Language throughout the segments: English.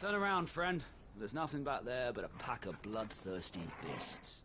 Turn around, friend. There's nothing back there but a pack of bloodthirsty beasts.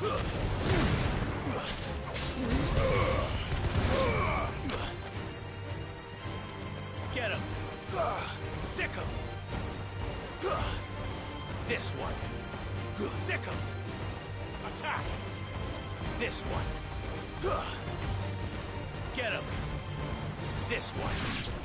Get him! Sick him! This one! Sick him! Attack! This one! Get him! This one!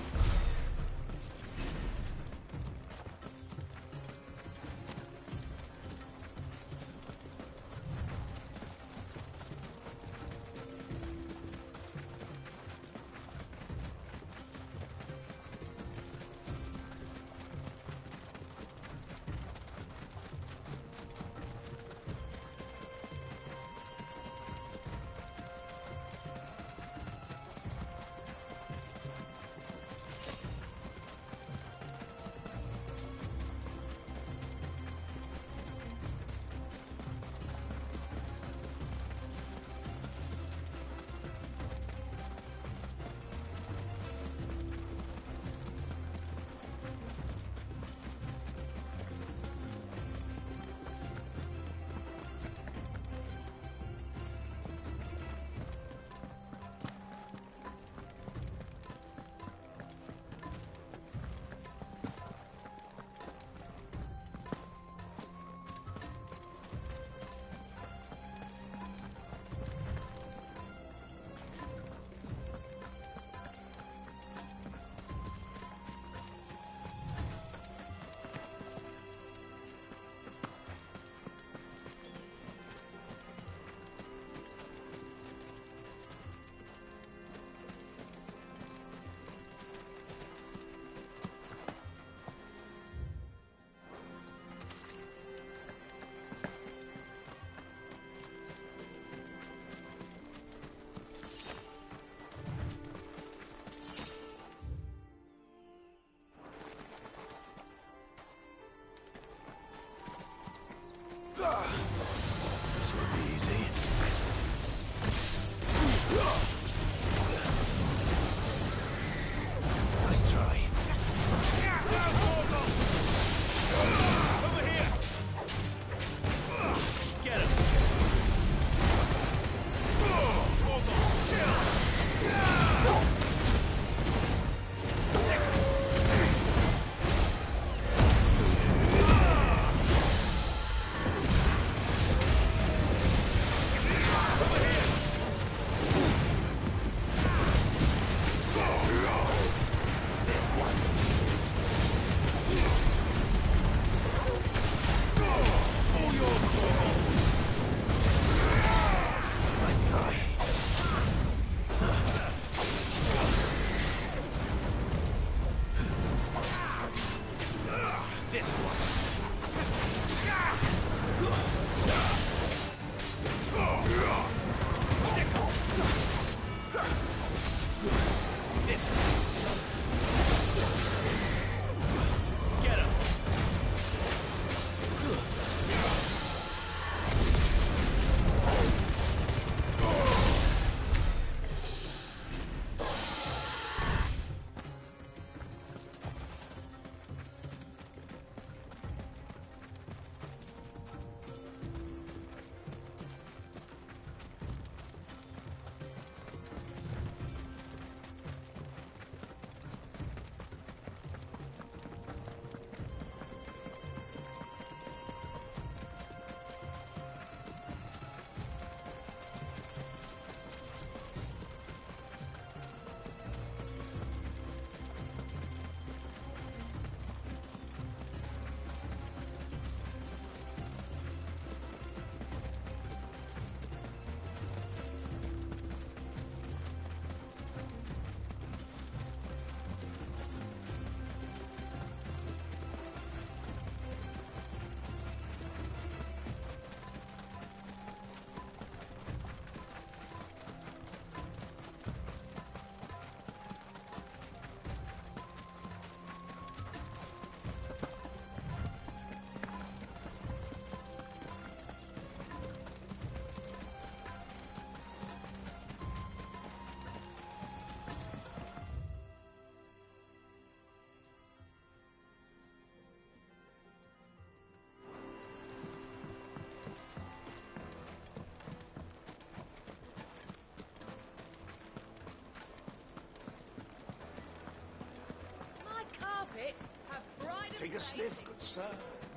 Take a sniff, good sir.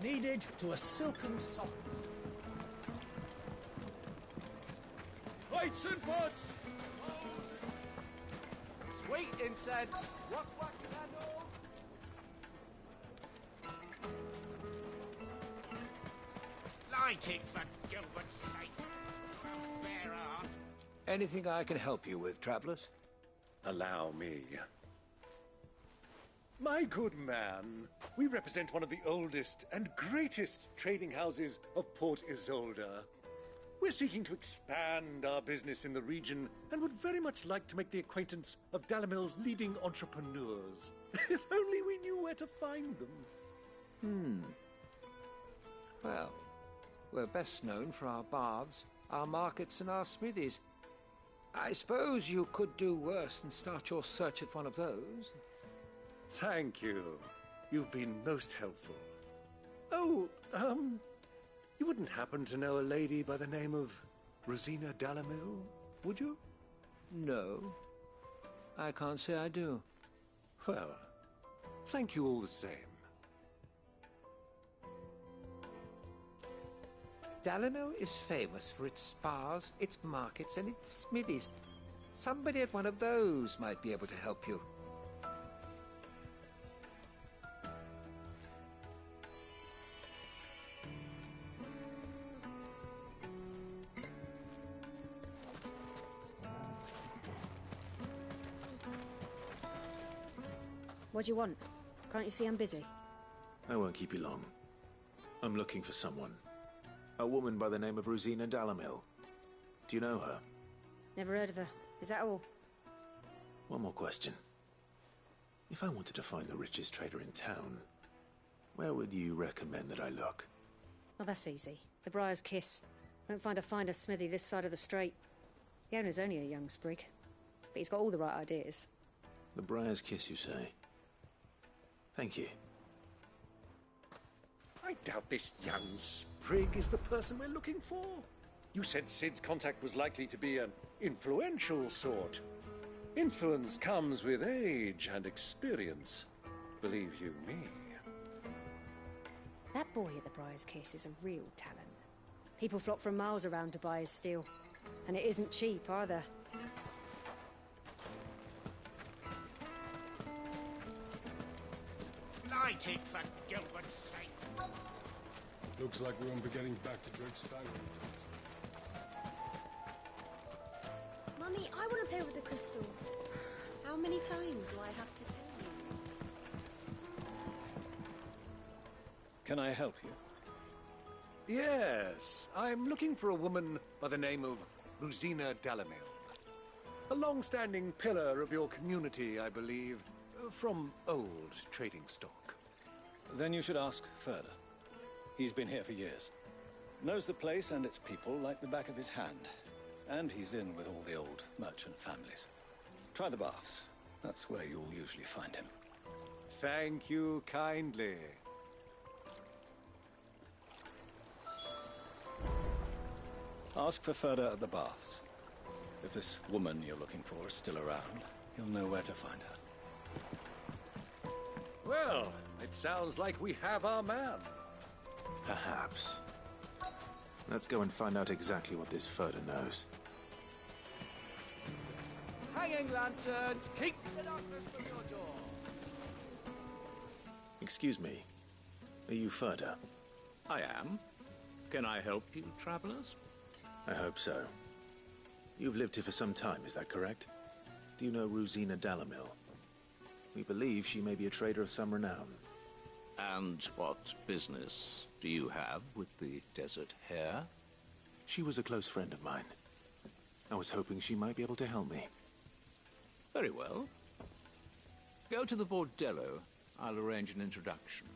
Kneaded to a silken softness. Lights and buds! Sweet incense. What candle? Light it for Gilbert's sake. Bear art. Anything I can help you with, travelers? Allow me. My good man, we represent one of the oldest and greatest trading houses of Port Isolde. We're seeking to expand our business in the region and would very much like to make the acquaintance of Dalimil's leading entrepreneurs. If only we knew where to find them. Well, we're best known for our baths, our markets, and our smithies. I suppose you could do worse than start your search at one of those. Thank you. You've been most helpful. Oh, you wouldn't happen to know a lady by the name of Rosina Dalimil, would you? No, I can't say I do. Well, thank you all the same. Dalimil is famous for its spas, its markets, and its smithies. Somebody at one of those might be able to help you. What do you want? Can't you see I'm busy? I won't keep you long. I'm looking for someone. A woman by the name of Rosina Dalimil. Do you know her? Never heard of her. Is that all? One more question. If I wanted to find the richest trader in town, where would you recommend that I look? Well, that's easy. The Briar's Kiss. Won't find a finer smithy this side of the strait. The owner's only a young sprig, but he's got all the right ideas. The Briar's Kiss, you say? Thank you. I doubt this young sprig is the person we're looking for. You said Sid's contact was likely to be an influential sort. Influence comes with age and experience. Believe you me. That boy at the Briar's Kiss is a real talent. People flock from miles around to buy his steel. And it isn't cheap either. Light it for Gilbert's sake. Looks like we won't be getting back to Drake's Fang. Mummy, I want to play with the crystal. How many times do I have to tell you? Can I help you? Yes, I'm looking for a woman by the name of Rosina Dalimil. A long-standing pillar of your community, I believe, from old trading stock. Then you should ask Further. He's been here for years. Knows the place and its people like the back of his hand. And he's in with all the old merchant families. Try the baths. That's where you'll usually find him. Thank you kindly. Ask for Further at the baths. If this woman you're looking for is still around, you'll know where to find her. Well, it sounds like we have our man. Perhaps. Let's go and find out exactly what this Further knows. Hanging lanterns, keep the darkness from your door. Excuse me. Are you Further? I am. Can I help you, travelers? I hope so. You've lived here for some time, is that correct? Do you know Rosina Dalimil? We believe she may be a trader of some renown. And what business do you have with the desert hare? She was a close friend of mine. I was hoping she might be able to help me. Very well. Go to the bordello. I'll arrange an introduction.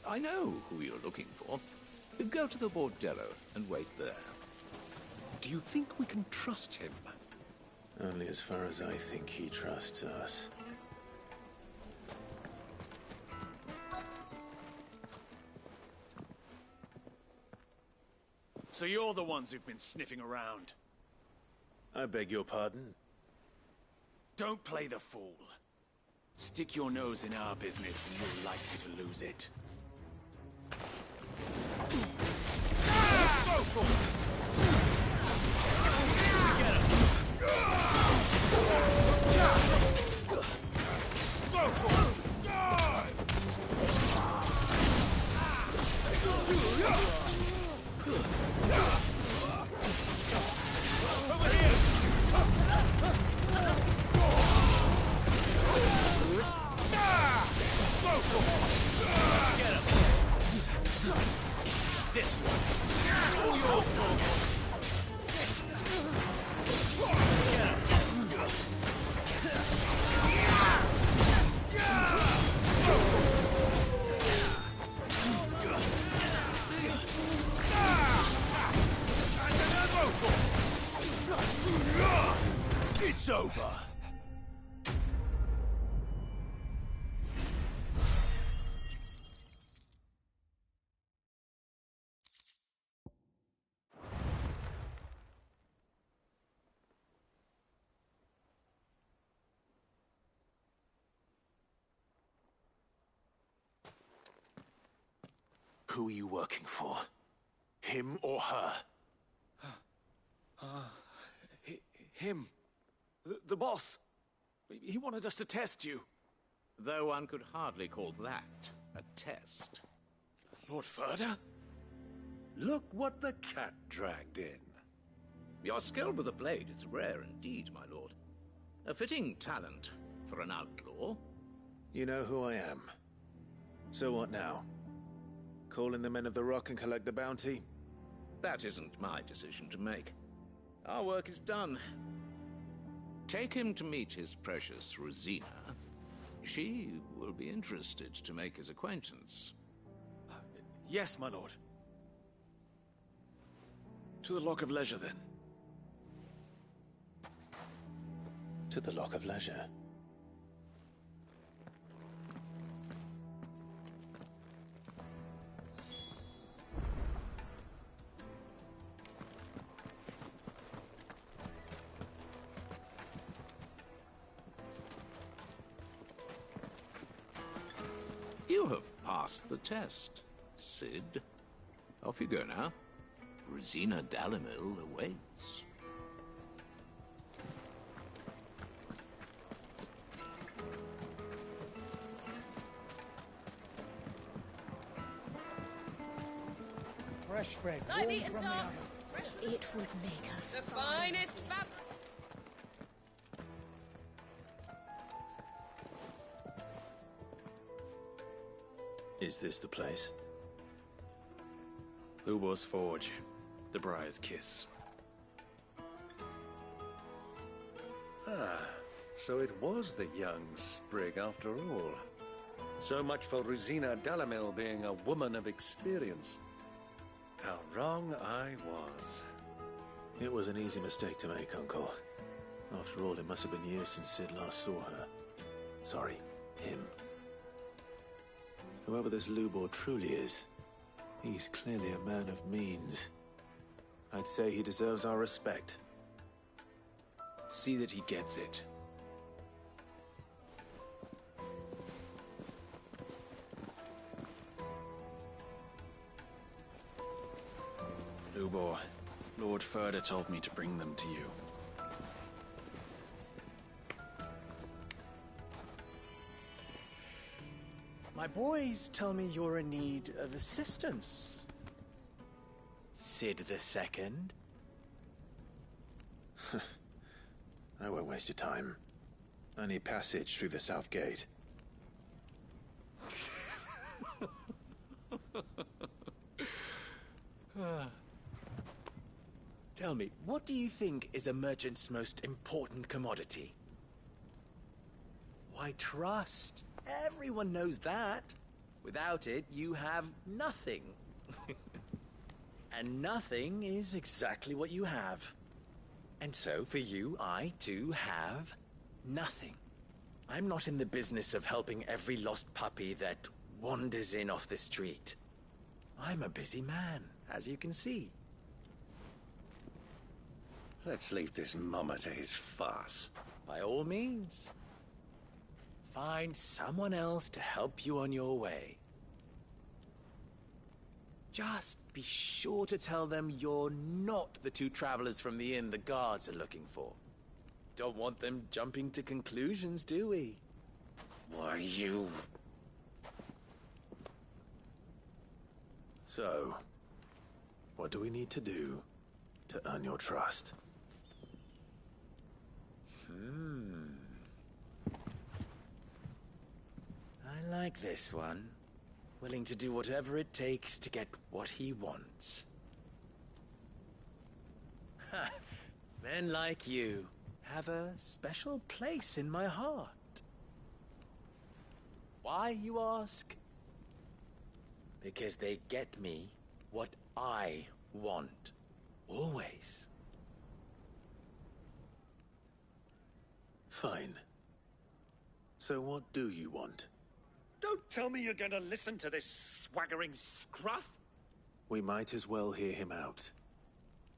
I know who you're looking for. Go to the bordello and wait there. Do you think we can trust him? Only as far as I think he trusts us. So you're the ones who've been sniffing around. I beg your pardon? Don't play the fool. Stick your nose in our business and you're likely to lose it. Go for it! Get him! Go for it! Over here! Go for it! Get him! This one! All yours, Torgal! Get him! It's over! Who are you working for? Him or her? Him. The boss. He wanted us to test you. Though one could hardly call that a test. Lord Ferda? Look what the cat dragged in. Your skill with the blade is rare indeed, my lord. A fitting talent for an outlaw. You know who I am. So what now? Call in the Men of the Rock and collect the bounty? That isn't my decision to make. Our work is done. Take him to meet his precious Rosina. She will be interested to make his acquaintance. Yes, my lord. To the Lock of Leisure, then. To the Lock of Leisure. You have passed the test, Sid. Off you go now. Rosina Dalimil awaits. Fresh bread. Light warm meat and from the dark. oven. It would make us the finest fab. Is this the place? Ubor's Forge. The Briar's Kiss. So it was the young sprig after all. So much for Rosina Dalimil being a woman of experience. How wrong I was. It was an easy mistake to make, Uncle. After all, it must have been years since Sid last saw her. Sorry, him. Whoever this Lubor truly is, he's clearly a man of means. I'd say he deserves our respect. See that he gets it. Lubor, Lord Ferda told me to bring them to you. My boys tell me you're in need of assistance. Sid the Second? I won't waste your time. I need passage through the south gate. Tell me, what do you think is a merchant's most important commodity? Why, trust. Everyone knows that. Without it, you have nothing. And nothing is exactly what you have. And so, for you, I, too, have nothing. I'm not in the business of helping every lost puppy that wanders in off the street. I'm a busy man, as you can see. Let's leave this mummer to his farce. By all means. Find someone else to help you on your way. Just be sure to tell them you're not the two travelers from the inn the guards are looking for. Don't want them jumping to conclusions, do we? Why, you... So, what do we need to do to earn your trust? I like this one. Willing to do whatever it takes to get what he wants. Ha! Men like you have a special place in my heart. Why, you ask? Because they get me what I want. Always. Fine. So what do you want? Don't tell me you're going to listen to this swaggering scruff! We might as well hear him out.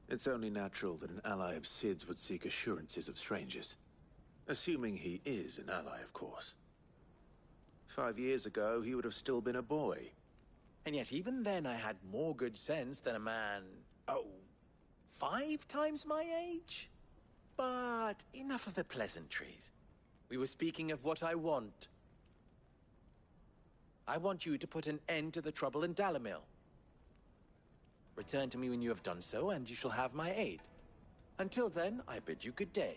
It's only natural that an ally of Sid's would seek assurances of strangers. Assuming he is an ally, of course. 5 years ago, he would have still been a boy. And yet even then I had more good sense than a man... 5 times my age? But enough of the pleasantries. We were speaking of what I want. I want you to put an end to the trouble in Dalimil. Return to me when you have done so, and you shall have my aid. Until then, I bid you good day.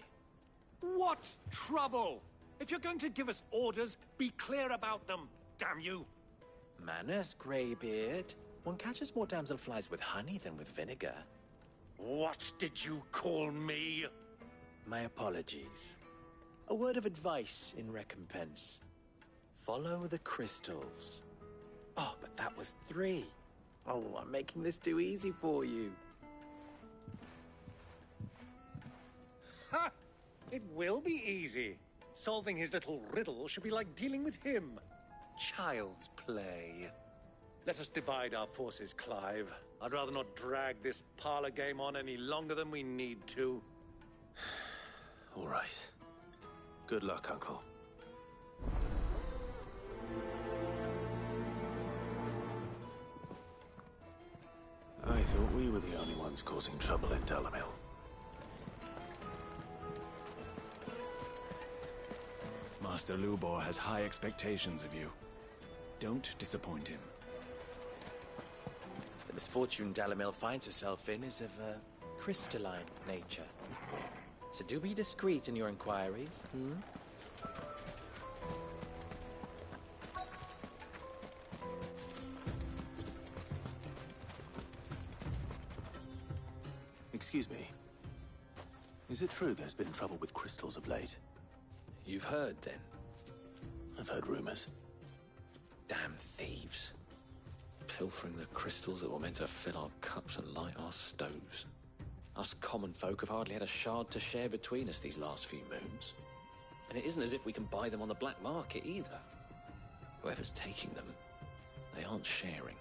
What trouble? If you're going to give us orders, be clear about them, damn you! Manners, Greybeard. One catches more damselflies with honey than with vinegar. What did you call me? My apologies. A word of advice in recompense. Follow the crystals. Oh, but that was 3. Oh, I'm making this too easy for you. Ha! It will be easy. Solving his little riddle should be like dealing with him. Child's play. Let us divide our forces, Clive. I'd rather not drag this parlor game on any longer than we need to. All right. Good luck, Uncle. I thought we were the only ones causing trouble in Dalimil. Master Lubor has high expectations of you. Don't disappoint him. The misfortune Dalimil finds herself in is of a crystalline nature. So do be discreet in your inquiries, Excuse me. Is it true there's been trouble with crystals of late? You've heard, then? I've heard rumors. Damn thieves. Pilfering the crystals that were meant to fill our cups and light our stoves. Us common folk have hardly had a shard to share between us these last few moons. And it isn't as if we can buy them on the black market either. Whoever's taking them, they aren't sharing.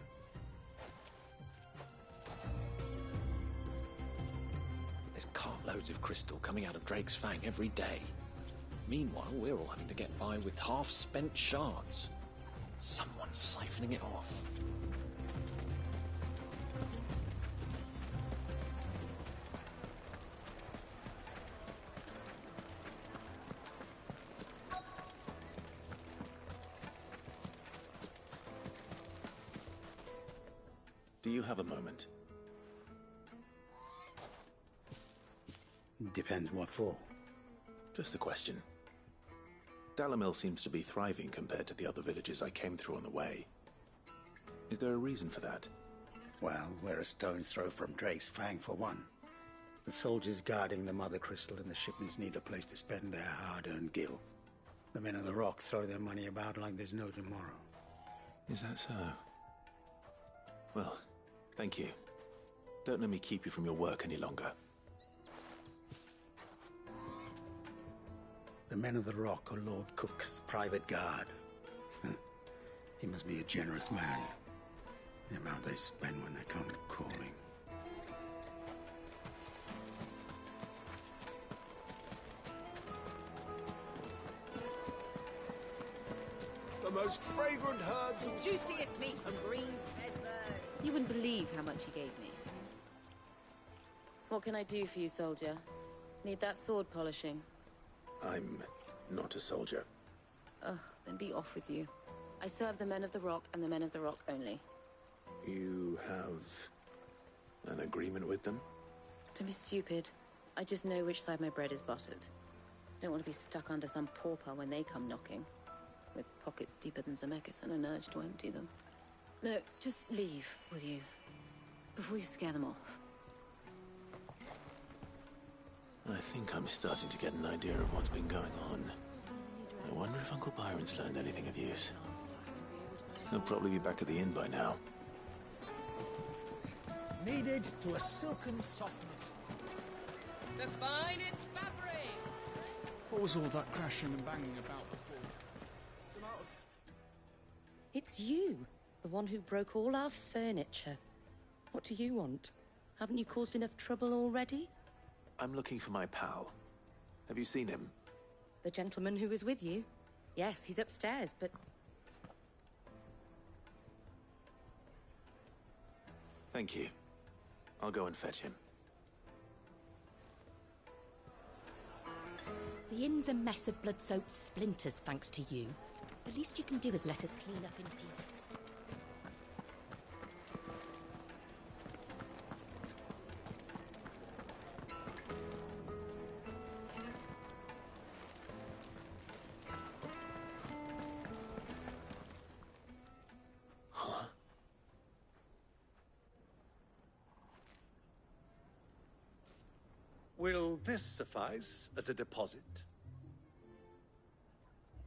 There's cartloads of crystal coming out of Drake's Fang every day. Meanwhile, we're all having to get by with half-spent shards. Someone's siphoning it off. Do you have a moment? Depends what for. Just a question. Dalimil seems to be thriving compared to the other villages I came through on the way. Is there a reason for that? Well, we're a stone's throw from Drake's Fang, for one. The soldiers guarding the Mother Crystal and the shipments need a place to spend their hard-earned gil. The men of the Rock throw their money about like there's no tomorrow. Is that so? Well, thank you. Don't let me keep you from your work any longer. The men of the Rock are Lord Cook's private guard. He must be a generous man. The amount they spend when they come calling. the most fragrant herbs and... Juiciest meat from greens fed birds. You wouldn't believe how much he gave me. What can I do for you, soldier? Need that sword polishing? I'm not a soldier. Ugh, then be off with you. I serve the men of the Rock and the men of the Rock only. You have an agreement with them? Don't be stupid. I just know which side my bread is buttered. Don't want to be stuck under some pauper when they come knocking. With pockets deeper than Zemeckis and an urge to empty them. No, just leave, will you? Before you scare them off. I think I'm starting to get an idea of what's been going on. I wonder if Uncle Byron's learned anything of use. He'll probably be back at the inn by now. Kneaded to a silken softness. The finest fabrics! What was all that crashing and banging about before? It's you, the one who broke all our furniture. What do you want? Haven't you caused enough trouble already? I'm looking for my pal. Have you seen him? The gentleman who was with you? Yes, he's upstairs, but... Thank you. I'll go and fetch him. The inn's a mess of blood-soaked splinters, thanks to you. The least you can do is let us clean up in peace. Will this suffice as a deposit?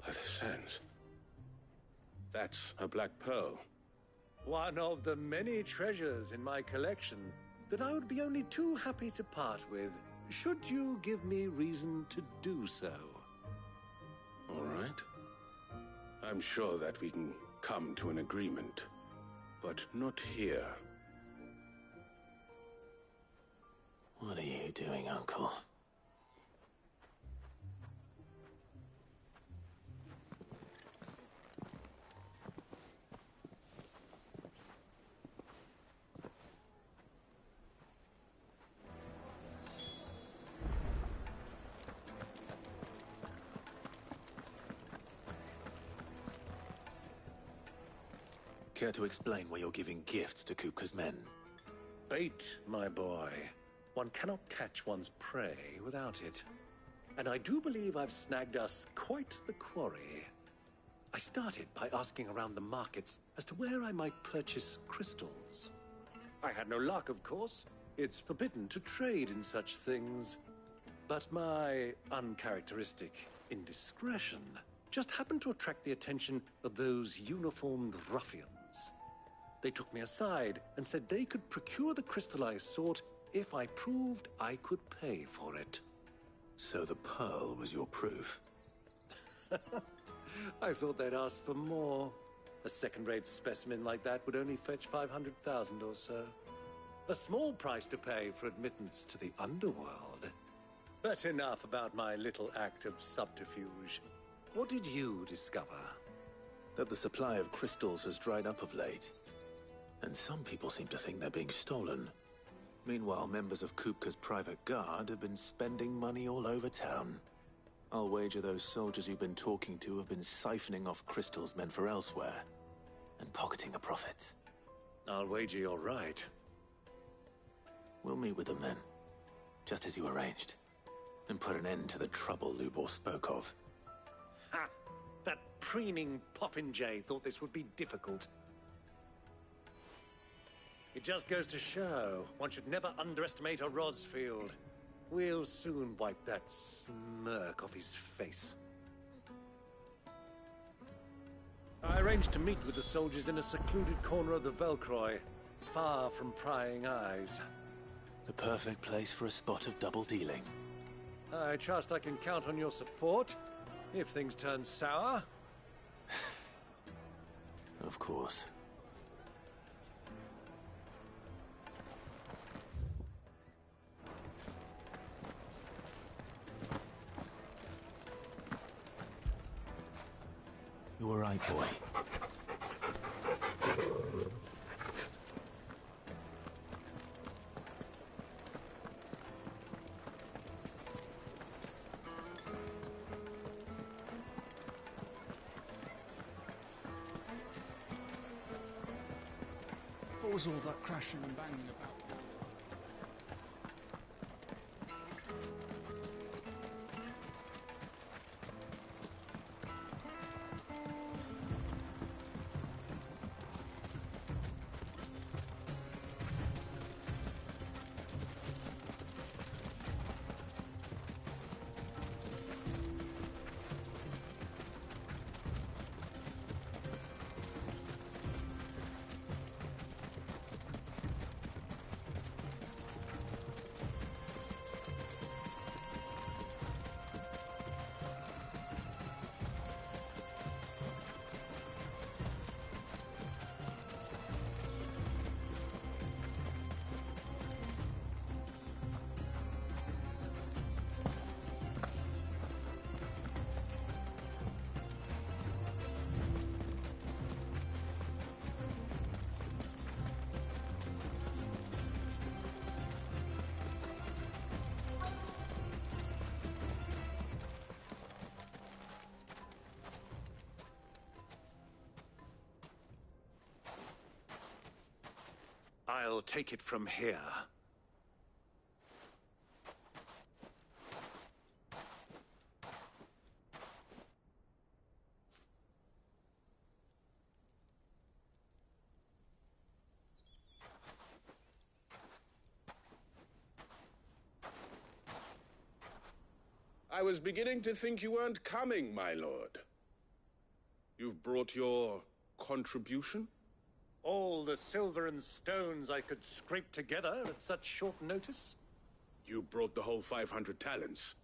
By the sands. That's a black pearl. One of the many treasures in my collection that I would be only too happy to part with, should you give me reason to do so. All right. I'm sure that we can come to an agreement, but not here. What are you doing, Uncle? Care to explain why you're giving gifts to Kupka's men? Bait, my boy. One cannot catch one's prey without it. And I do believe I've snagged us quite the quarry. I started by asking around the markets as to where I might purchase crystals. I had no luck, of course. It's forbidden to trade in such things. But my uncharacteristic indiscretion just happened to attract the attention of those uniformed ruffians. They took me aside and said they could procure the crystal I sought if I proved I could pay for it. So the pearl was your proof? I thought they'd ask for more. A second-rate specimen like that would only fetch 500,000 or so. A small price to pay for admittance to the underworld. But enough about my little act of subterfuge. What did you discover? That the supply of crystals has dried up of late. And some people seem to think they're being stolen. Meanwhile, members of Kupka's private guard have been spending money all over town. I'll wager those soldiers you've been talking to have been siphoning off crystals meant for elsewhere, and pocketing the profits. I'll wager you're right. We'll meet with them then, just as you arranged, and put an end to the trouble Lubor spoke of. Ha! That preening popinjay thought this would be difficult. It just goes to show, one should never underestimate a Rosfield. We'll soon wipe that smirk off his face. I arranged to meet with the soldiers in a secluded corner of the Velcroy, far from prying eyes. The perfect place for a spot of double dealing. I trust I can count on your support, if things turn sour. Of course. You all right, boy? What was all that crashing and banging about? I'll take it from here. I was beginning to think you weren't coming, my lord. You've brought your contribution? All the silver and stones I could scrape together at such short notice? You brought the whole 500 talents.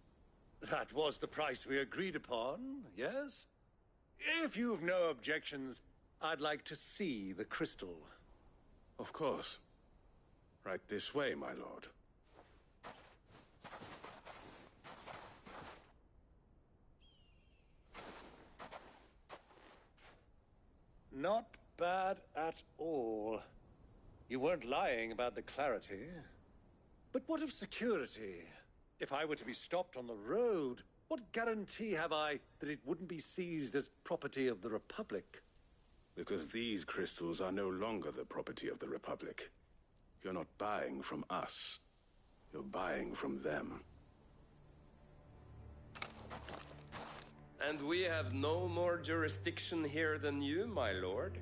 That was the price we agreed upon, yes? If you've no objections, I'd like to see the crystal. Of course. Right this way, my lord. Not bad at all. You weren't lying about the clarity. But what of security? If I were to be stopped on the road, what guarantee have I that it wouldn't be seized as property of the Republic? Because these crystals are no longer the property of the Republic. You're not buying from us. You're buying from them. And we have no more jurisdiction here than you, my lord.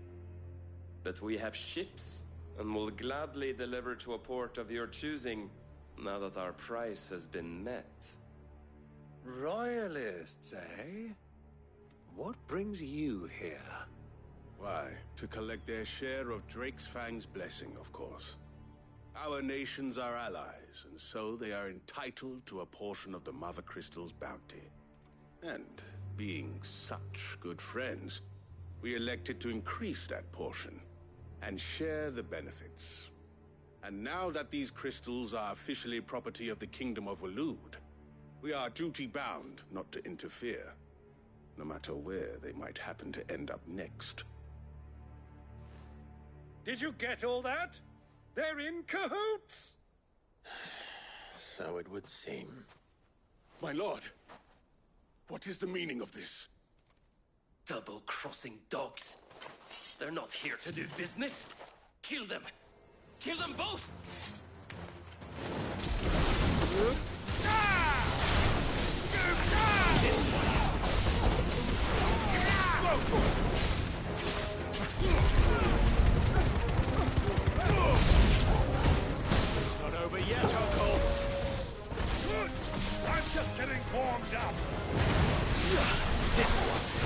But we have ships, and will gladly deliver to a port of your choosing, now that our price has been met. Royalists, eh? What brings you here? Why, to collect their share of Drake's Fang's blessing, of course. Our nations are allies, and so they are entitled to a portion of the Mother Crystal's bounty. And being such good friends, we elected to increase that portion and share the benefits. And now that these crystals are officially property of the Kingdom of Waloed, we are duty-bound not to interfere, no matter where they might happen to end up next. Did you get all that? They're in cahoots! So it would seem. My lord, what is the meaning of this? Double-crossing dogs. They're not here to do business. Kill them. Kill them both! This It's not over yet, Uncle. I'm just getting warmed up. This one.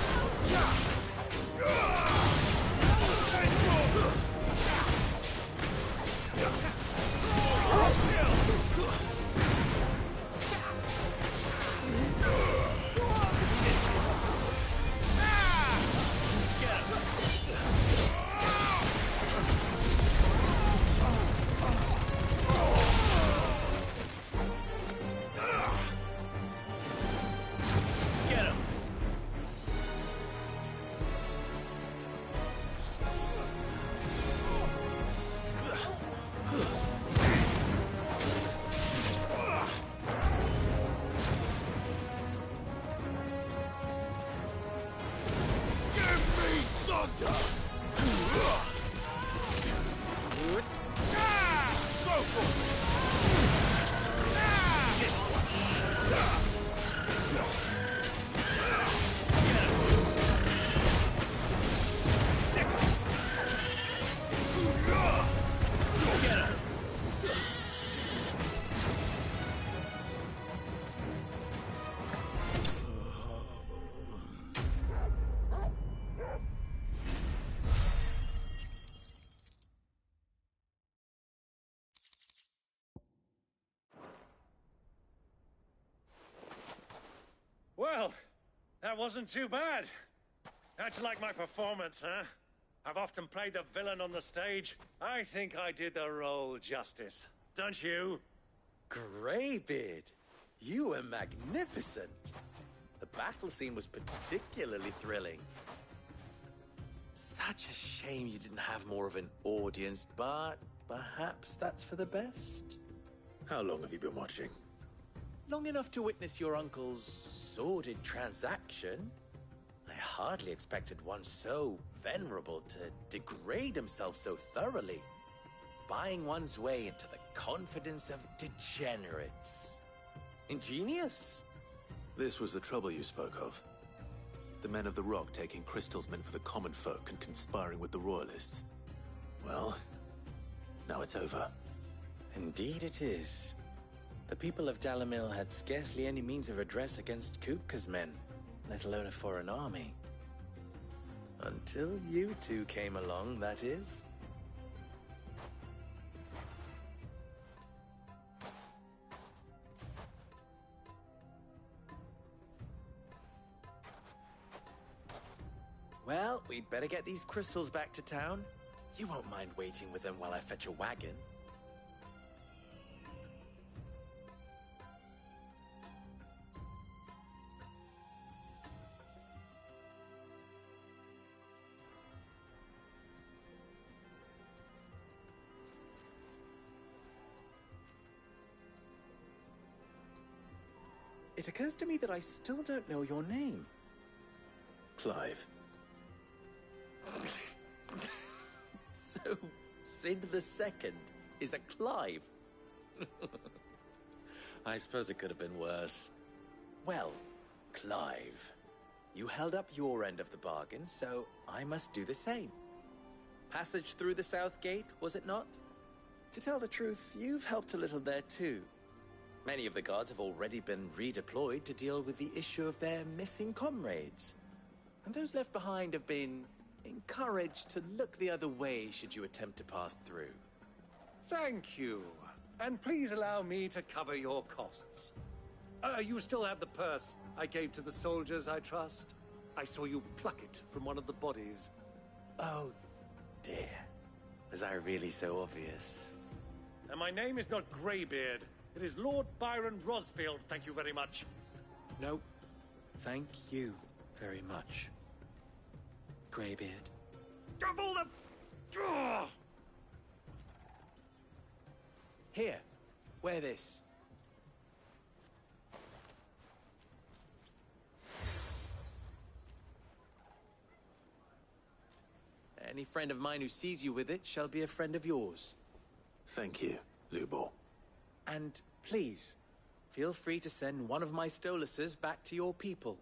That wasn't too bad. How'd you like my performance, huh? I've often played the villain on the stage. I think I did the role justice. Don't you? Greybeard, you were magnificent. The battle scene was particularly thrilling. Such a shame you didn't have more of an audience, but perhaps that's for the best. How long have you been watching? Long enough to witness your uncle's sordid transaction. I hardly expected one so venerable to degrade himself so thoroughly, buying one's way into the confidence of degenerates. Ingenious. This was the trouble you spoke of. The men of the Rock taking crystals meant for the common folk and conspiring with the Royalists. Well, now it's over. Indeed it is. The people of Dalimil had scarcely any means of redress against Kupka's men, let alone a foreign army. Until you two came along, that is. Well, we'd better get these crystals back to town. You won't mind waiting with them while I fetch a wagon. It occurs to me that I still don't know your name. Clive. So, Sid the Second is a Clive. I suppose it could have been worse. Well, Clive, you held up your end of the bargain, so I must do the same. Passage through the South Gate, was it not? To tell the truth, you've helped a little there too. Many of the guards have already been redeployed to deal with the issue of their missing comrades. And those left behind have been encouraged to look the other way should you attempt to pass through. Thank you. And please allow me to cover your costs. You still have the purse I gave to the soldiers, I trust? I saw you pluck it from one of the bodies. Oh, dear. Was I really so obvious? And my name is not Greybeard. It is Lord Byron Rosfield, thank you very much. No, thank you very much, Greybeard. Double the... Ugh! Here, wear this. Any friend of mine who sees you with it shall be a friend of yours. Thank you, Lubor. And please, feel free to send one of my Stoluses back to your people.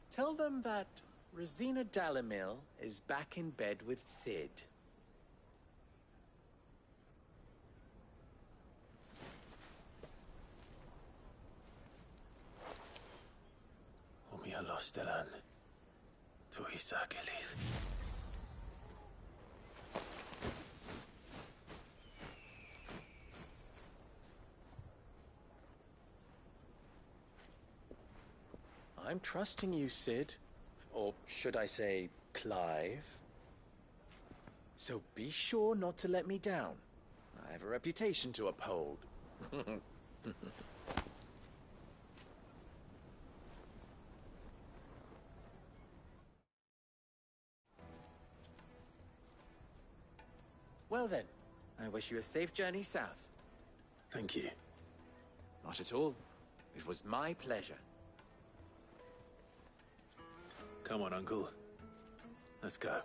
Tell them that Rosina Dalimil is back in bed with Sid. Omia Lostelan. Tuisa Achilles. I'm trusting you, Sid. Or should I say, Clive. So be sure not to let me down. I have a reputation to uphold. Well then, I wish you a safe journey south. Thank you. Not at all. It was my pleasure. Come on, Uncle. Let's go.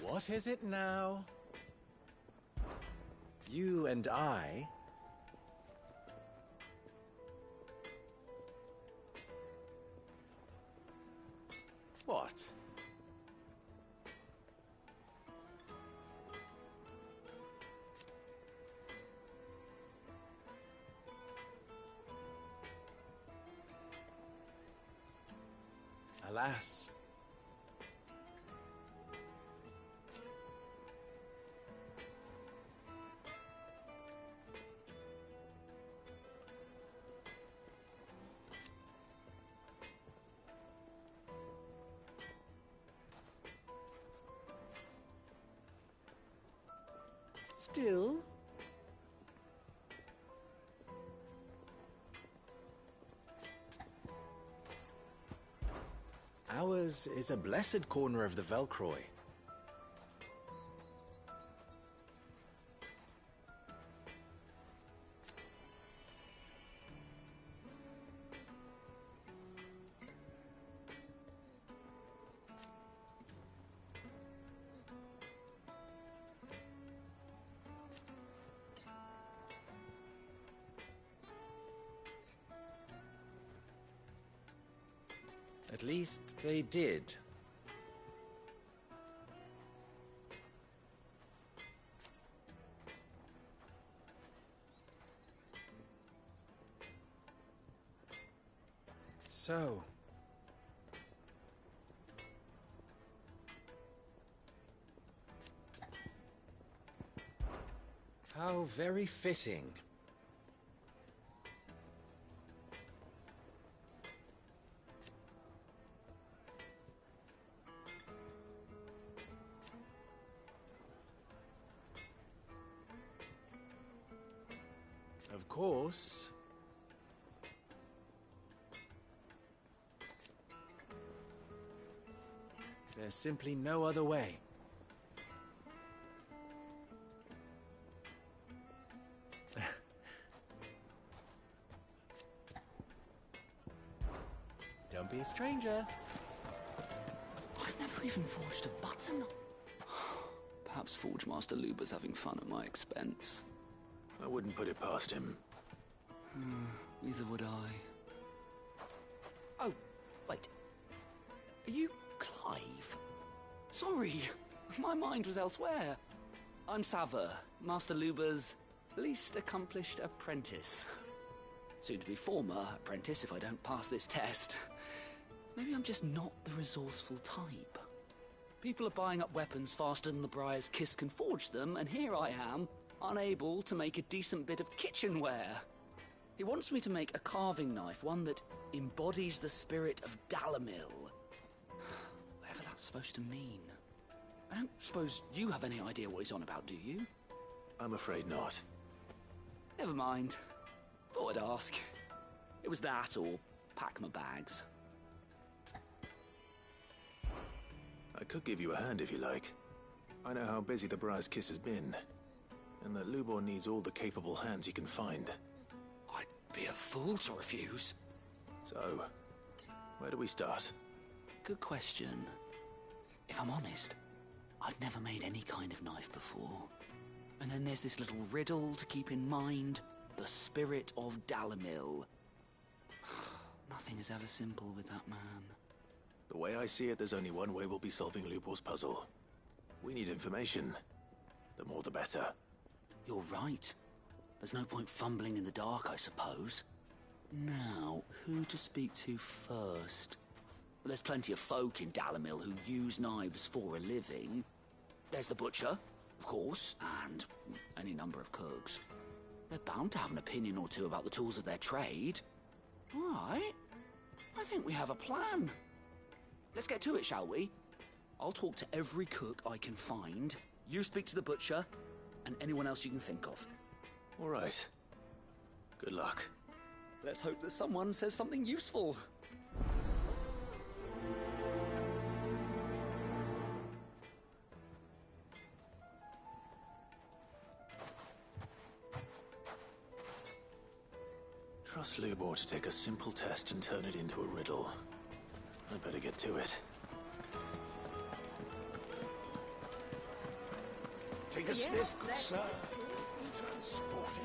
What is it now? You and I... What? Alas. Still... Ours is a blessed corner of the Velcroy. At least they did. So... how very fitting. Of course. There's simply no other way. Don't be a stranger. I've never even forged a button. Perhaps Forge Master Luber's having fun at my expense. I wouldn't put it past him. Neither would I. Oh, wait. Are you Clive? Sorry, my mind was elsewhere. I'm Sava, Master Luber's least accomplished apprentice. Soon to be former apprentice if I don't pass this test. Maybe I'm just not the resourceful type. People are buying up weapons faster than the Briar's Kiss can forge them, and here I am, unable to make a decent bit of kitchenware. He wants me to make a carving knife, one that embodies the spirit of Dalimil. Whatever that's supposed to mean. I don't suppose you have any idea what he's on about, do you? I'm afraid not. Never mind. Thought I'd ask. It was that or pack my bags. I could give you a hand if you like. I know how busy the Briar's Kiss has been, and that Lubor needs all the capable hands he can find. I'd be a fool to refuse. So, where do we start? Good question. If I'm honest, I've never made any kind of knife before. And then there's this little riddle to keep in mind. The spirit of Dalimil. Nothing is ever simple with that man. The way I see it, there's only one way we'll be solving Lubor's puzzle. We need information. The more the better. You're right. There's no point fumbling in the dark, I suppose. Now, who to speak to first? Well, there's plenty of folk in Dalimil who use knives for a living. There's the butcher, of course, and any number of cooks. They're bound to have an opinion or two about the tools of their trade. All right. I think we have a plan. Let's get to it, shall we? I'll talk to every cook I can find. You speak to the butcher, and anyone else you can think of. All right. Good luck. Let's hope that someone says something useful. Trust Lubor to take a simple test and turn it into a riddle. I'd better get to it. Take a sniff, good sir.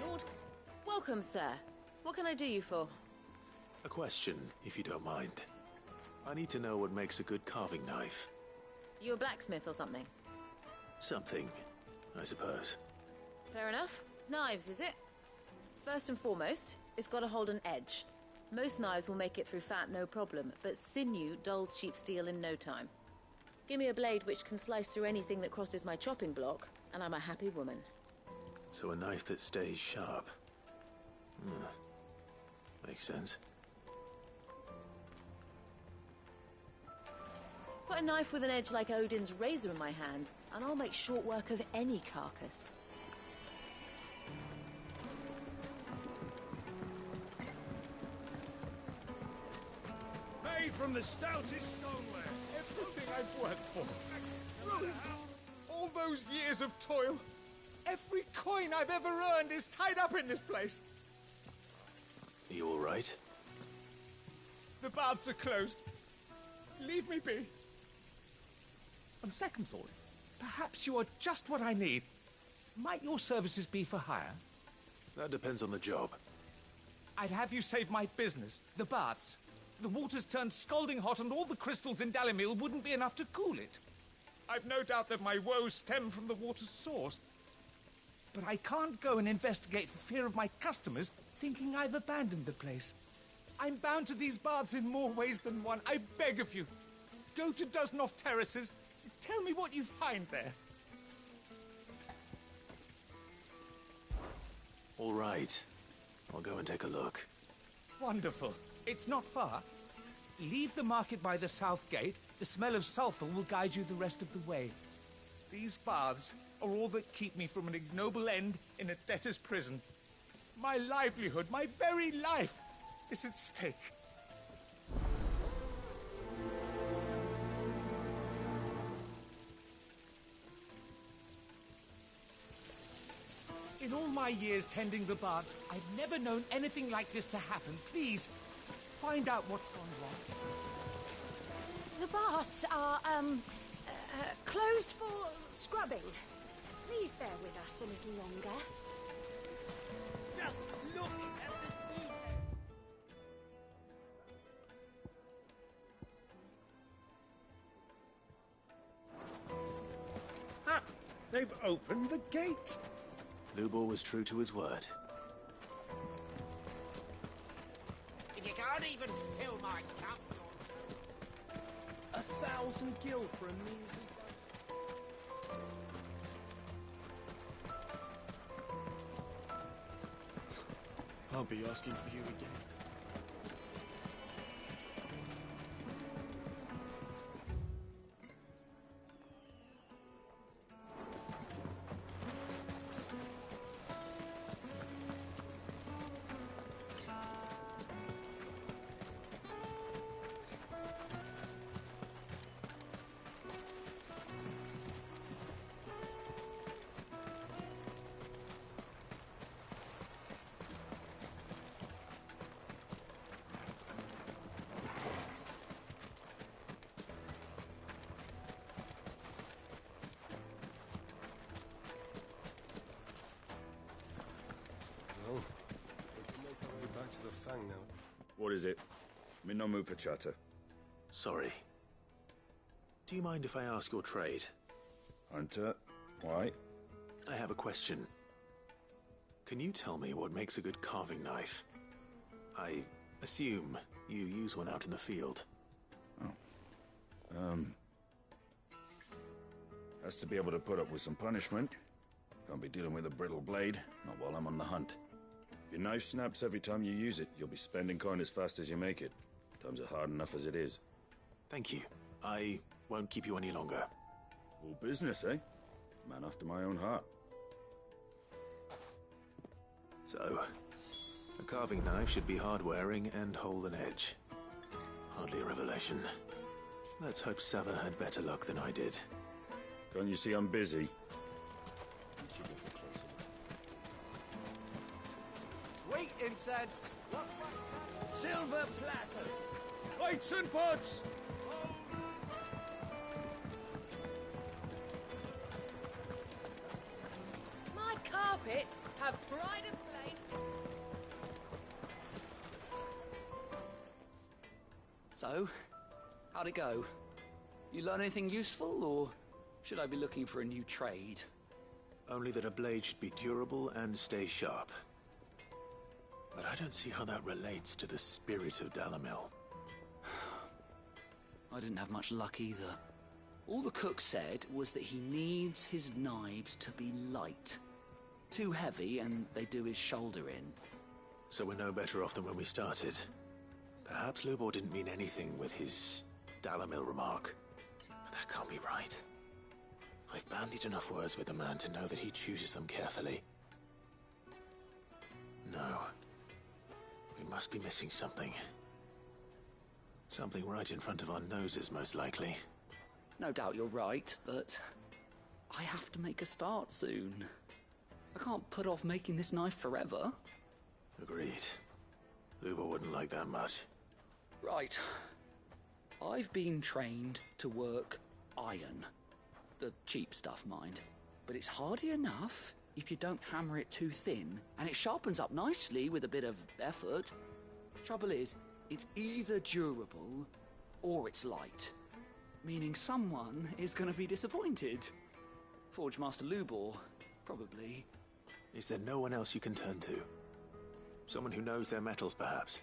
Lord, welcome, sir. What can I do you for? A question, if you don't mind. I need to know what makes a good carving knife. You a blacksmith or something? Something, I suppose. Fair enough. Knives, is it? First and foremost, it's got to hold an edge. Most knives will make it through fat no problem, but sinew dulls cheap steel in no time. Give me a blade which can slice through anything that crosses my chopping block, and I'm a happy woman. So a knife that stays sharp. Makes sense. Put a knife with an edge like Odin's razor in my hand, and I'll make short work of any carcass. Made from the stoutest stoneware. Everything I've worked for. Ruined. All those years of toil. Every coin I've ever earned is tied up in this place. Are you all right? The baths are closed. Leave me be. On second thought, perhaps you are just what I need. Might your services be for hire? That depends on the job. I'd have you save my business, the baths. The water's turned scalding hot and all the crystals in Dalimil wouldn't be enough to cool it. I've no doubt that my woes stem from the water's source. But I can't go and investigate for fear of my customers thinking I've abandoned the place. I'm bound to these baths in more ways than one. I beg of you, go to Dusnoff Terraces. Tell me what you find there. All right. I'll go and take a look. Wonderful. It's not far. Leave the market by the south gate. The smell of sulfur will guide you the rest of the way. These baths are all that keep me from an ignoble end in a debtor's prison. My livelihood, my very life, is at stake. In all my years tending the baths, I've never known anything like this to happen. Please, find out what's gone wrong. The baths are, closed for scrubbing. Please bear with us a little longer. Just look at the detail. Ah! They've opened the gate! Lubor was true to his word. If you can't even fill my cup, 1,000 gil for a measly... I'll be asking for you again. To the Fang now. What is it? I'm in no mood for chatter. Sorry. Do you mind if I ask your trade? Hunter, why? I have a question. Can you tell me what makes a good carving knife? I assume you use one out in the field. Has to be able to put up with some punishment. Can't be dealing with a brittle blade, not while I'm on the hunt. If your knife snaps every time you use it, you'll be spending coin as fast as you make it. Times are hard enough as it is. Thank you. I won't keep you any longer. All business, eh? Man after my own heart. So, a carving knife should be hard-wearing and hold an edge. Hardly a revelation. Let's hope Sava had better luck than I did. Can't you see I'm busy? Sweet incense. Silver platters. Plates and pots! My carpets have pride of place. So, how'd it go? You learn anything useful, or should I be looking for a new trade? Only that a blade should be durable and stay sharp. But I don't see how that relates to the spirit of Dalimil. I didn't have much luck either. All the cook said was that he needs his knives to be light. Too heavy and they do his shoulder in. So we're no better off than when we started. Perhaps Lubor didn't mean anything with his Dalimil remark. But that can't be right. I've bandied enough words with the man to know that he chooses them carefully. No. We must be missing something. Something right in front of our noses, most likely. No doubt you're right, but I have to make a start soon. I can't put off making this knife forever. Agreed. Lubor wouldn't like that much. Right. I've been trained to work iron. The cheap stuff, mind. But it's hardy enough if you don't hammer it too thin, and it sharpens up nicely with a bit of effort. Trouble is, it's either durable or it's light. Meaning someone is going to be disappointed. Forge Master Lubor, probably. Is there no one else you can turn to? Someone who knows their metals, perhaps?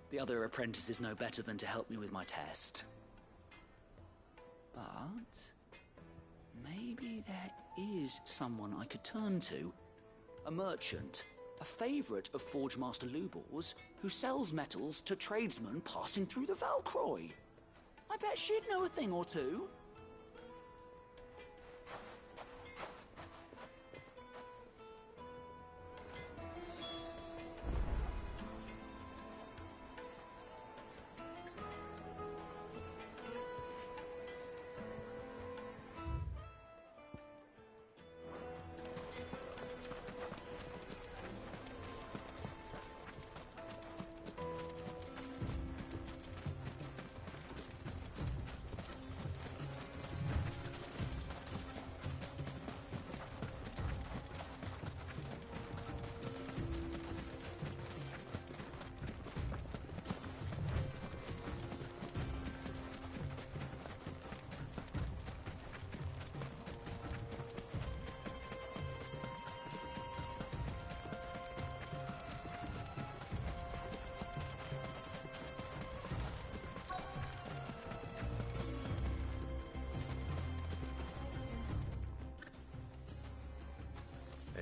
The other apprentices know better than to help me with my test. But maybe there is someone I could turn to. A merchant, a favourite of Forge Master Lubor's, who sells metals to tradesmen passing through the Valcroy. I bet she'd know a thing or two.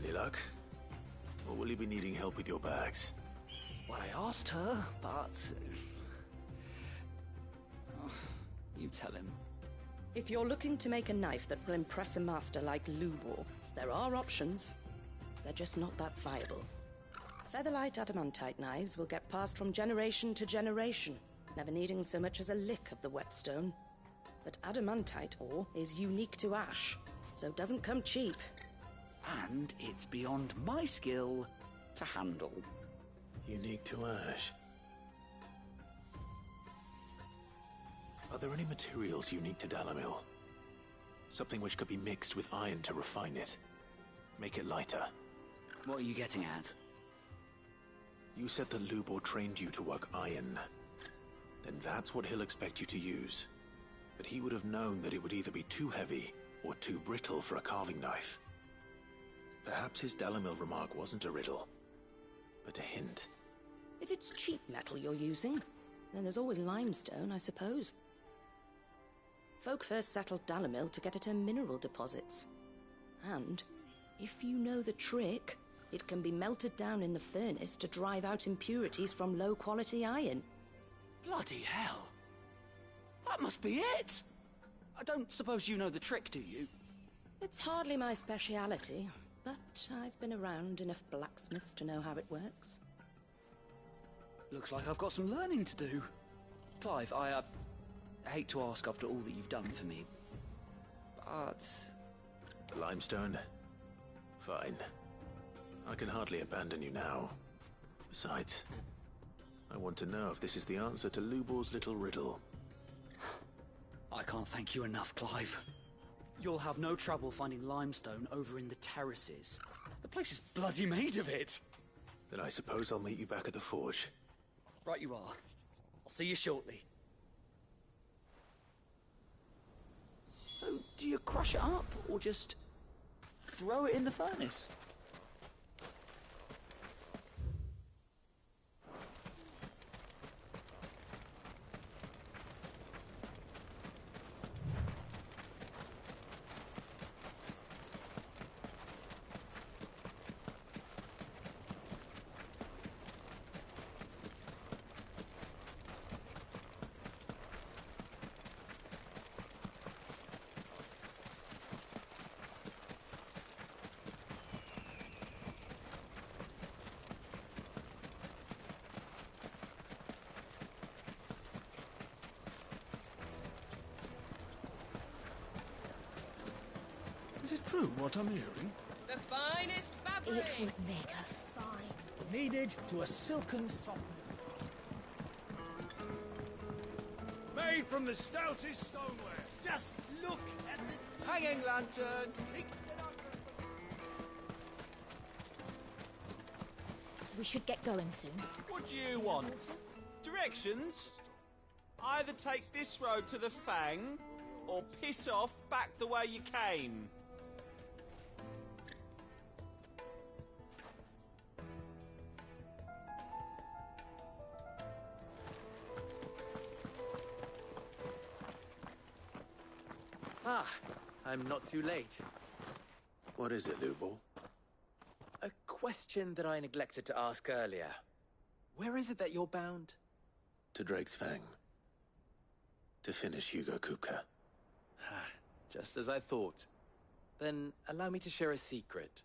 Any luck? Or will you be needing help with your bags? Well, I asked her, but... you tell him. If you're looking to make a knife that will impress a master like Lubor, there are options. They're just not that viable. Featherlight adamantite knives will get passed from generation to generation, never needing so much as a lick of the whetstone. But adamantite ore is unique to ash, so doesn't come cheap. And it's beyond my skill to handle. Unique to ash. Are there any materials unique to Dalimil? Something which could be mixed with iron to refine it. Make it lighter. What are you getting at? You said that Lubor trained you to work iron. Then that's what he'll expect you to use. But he would have known that it would either be too heavy or too brittle for a carving knife. Perhaps his Dalimil remark wasn't a riddle, but a hint. If it's cheap metal you're using, then there's always limestone, I suppose. Folk first settled Dalimil to get at her mineral deposits. And, if you know the trick, it can be melted down in the furnace to drive out impurities from low-quality iron. Bloody hell! That must be it! I don't suppose you know the trick, do you? It's hardly my speciality, but I've been around enough blacksmiths to know how it works. Looks like I've got some learning to do. Clive, I hate to ask after all that you've done for me, but... Limestone? Fine. I can hardly abandon you now. Besides, I want to know if this is the answer to Lubor's little riddle. I can't thank you enough, Clive. You'll have no trouble finding limestone over in the terraces. The place is bloody made of it. Then I suppose I'll meet you back at the forge. Right you are. I'll see you shortly. So, do you crush it up, or just throw it in the furnace. Is it true what I'm hearing? The finest fabric! It would make her fine. Kneaded to a silken softness. Made from the stoutest stoneware. Just look at the hanging lanterns. We should get going soon. What do you want? Directions? Either take this road to the Fang, or piss off back the way you came. Ah, I'm not too late. What is it, Lubo? A question that I neglected to ask earlier. Where is it that you're bound? To Drake's Fang. To finish Hugo Kupka. Just as I thought. Then allow me to share a secret.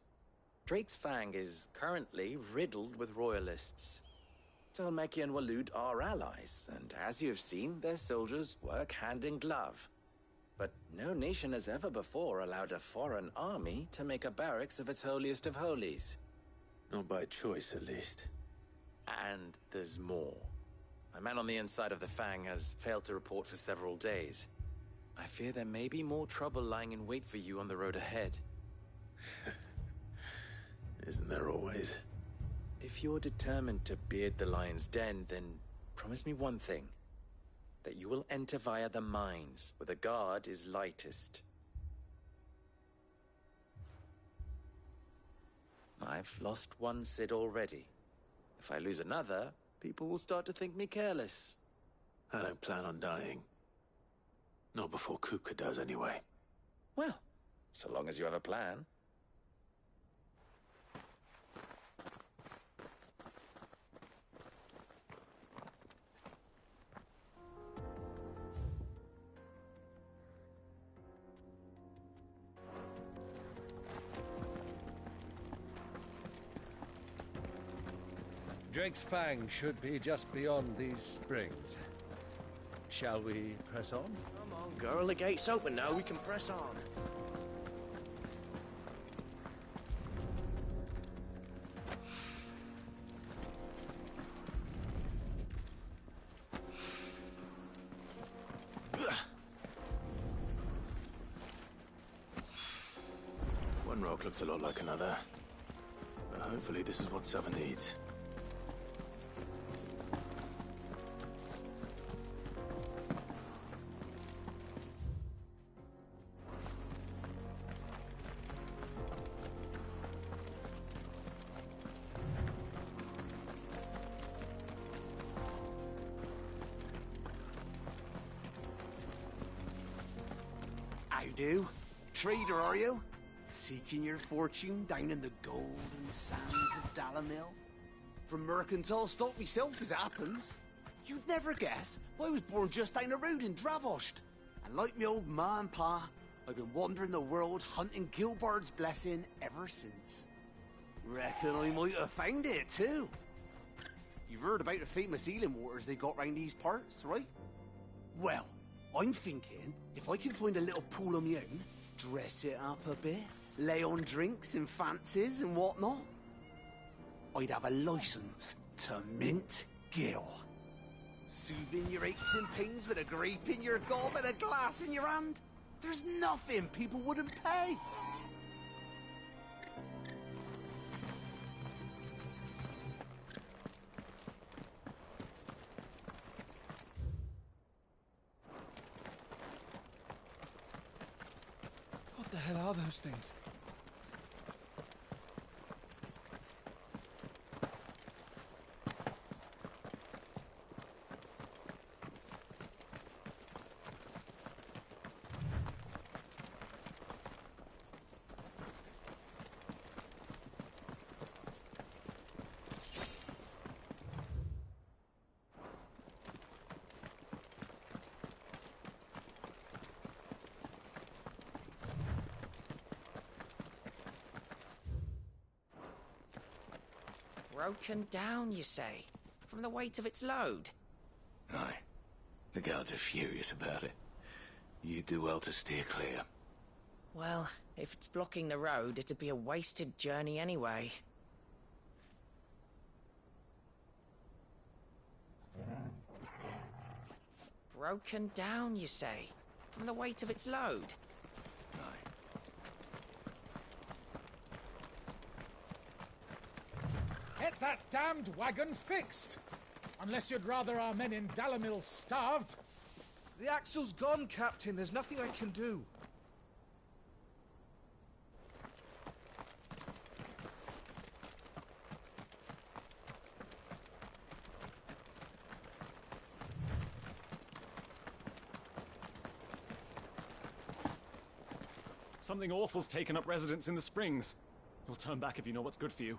Drake's Fang is currently riddled with royalists. Talmeki and Walud are allies, and as you have seen, their soldiers work hand in glove. But no nation has ever before allowed a foreign army to make a barracks of its holiest of holies. Not by choice, at least. And there's more. A man on the inside of the Fang has failed to report for several days. I fear there may be more trouble lying in wait for you on the road ahead. Isn't there always? If you're determined to beard the lion's den, then promise me one thing. That you will enter via the mines, where the guard is lightest. I've lost one Cid already. If I lose another, people will start to think me careless. I don't plan on dying. Not before Kupka does, anyway. Well, so long as you have a plan. Drake's Fang should be just beyond these springs. Shall we press on? Come on, girl, the gate's open now, we can press on. One rock looks a lot like another. But hopefully this is what Seven needs. Do? Trader, are you? Seeking your fortune down in the golden sands of Dalimil? From mercantile stock myself, as it happens. You'd never guess, I was born just down the road in Dravost. And like me old ma and pa, I've been wandering the world hunting Gilbard's blessing ever since. Reckon I might have found it, too. You've heard about the famous healing waters they got round these parts, right? Well, I'm thinking, if I can find a little pool of my own, dress it up a bit, lay on drinks and fancies and whatnot, I'd have a license to mint Gil. Soothing your aches and pains with a grape in your gob and a glass in your hand. There's nothing people wouldn't pay. What the hell are those things? Broken down, you say? From the weight of its load? Aye. The guards are furious about it. You do well to steer clear. Well, if it's blocking the road, it'd be a wasted journey anyway. Broken down, you say? From the weight of its load? Get that damned wagon fixed! Unless you'd rather our men in Dalimil starved. The axle's gone, Captain. There's nothing I can do. Something awful's taken up residence in the springs. You'll turn back if you know what's good for you.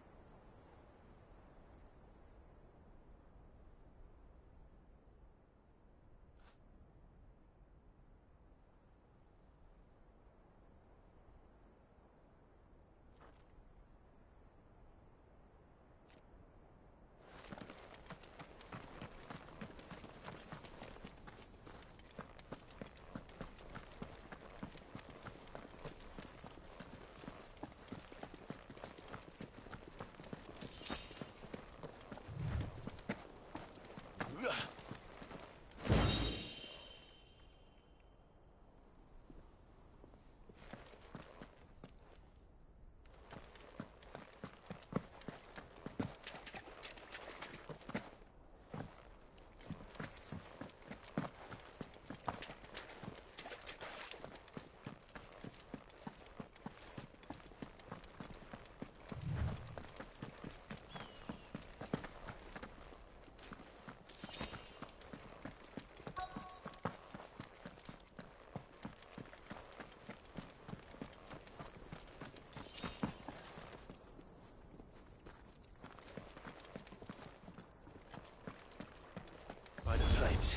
By the flames.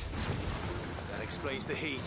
That explains the heat.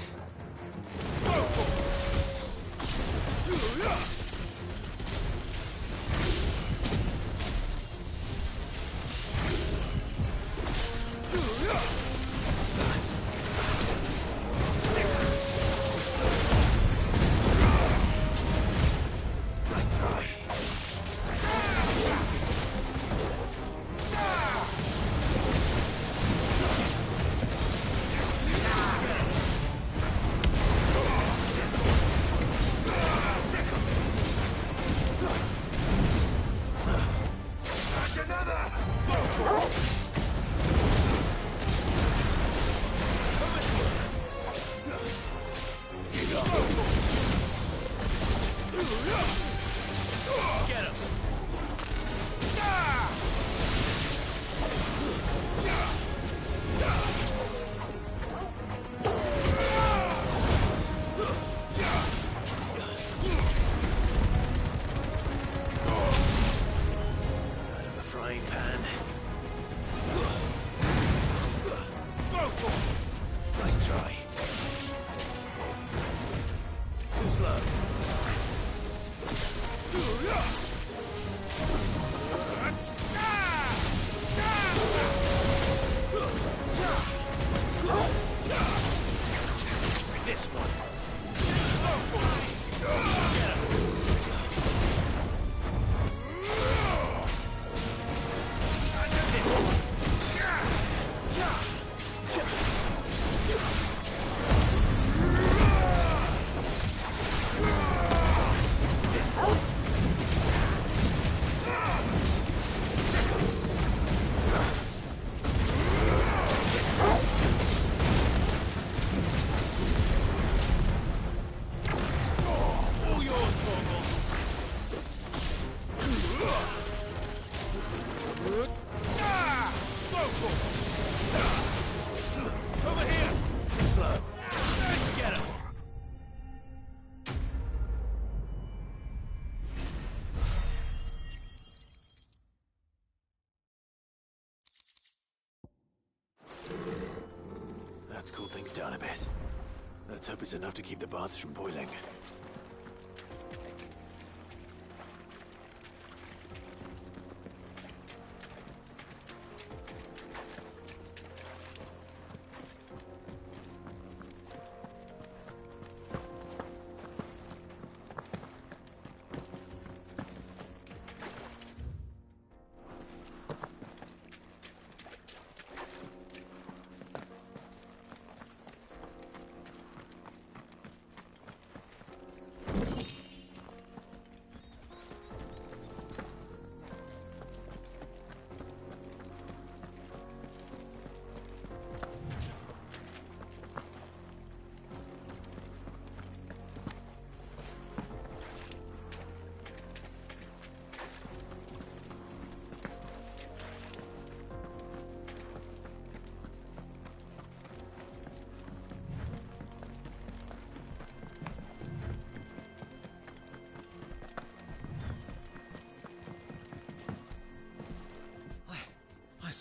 Let's cool things down a bit. Let's hope it's enough to keep the baths from boiling.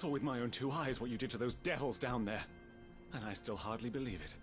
saw with my own 2 eyes what you did to those devils down there, and I still hardly believe it.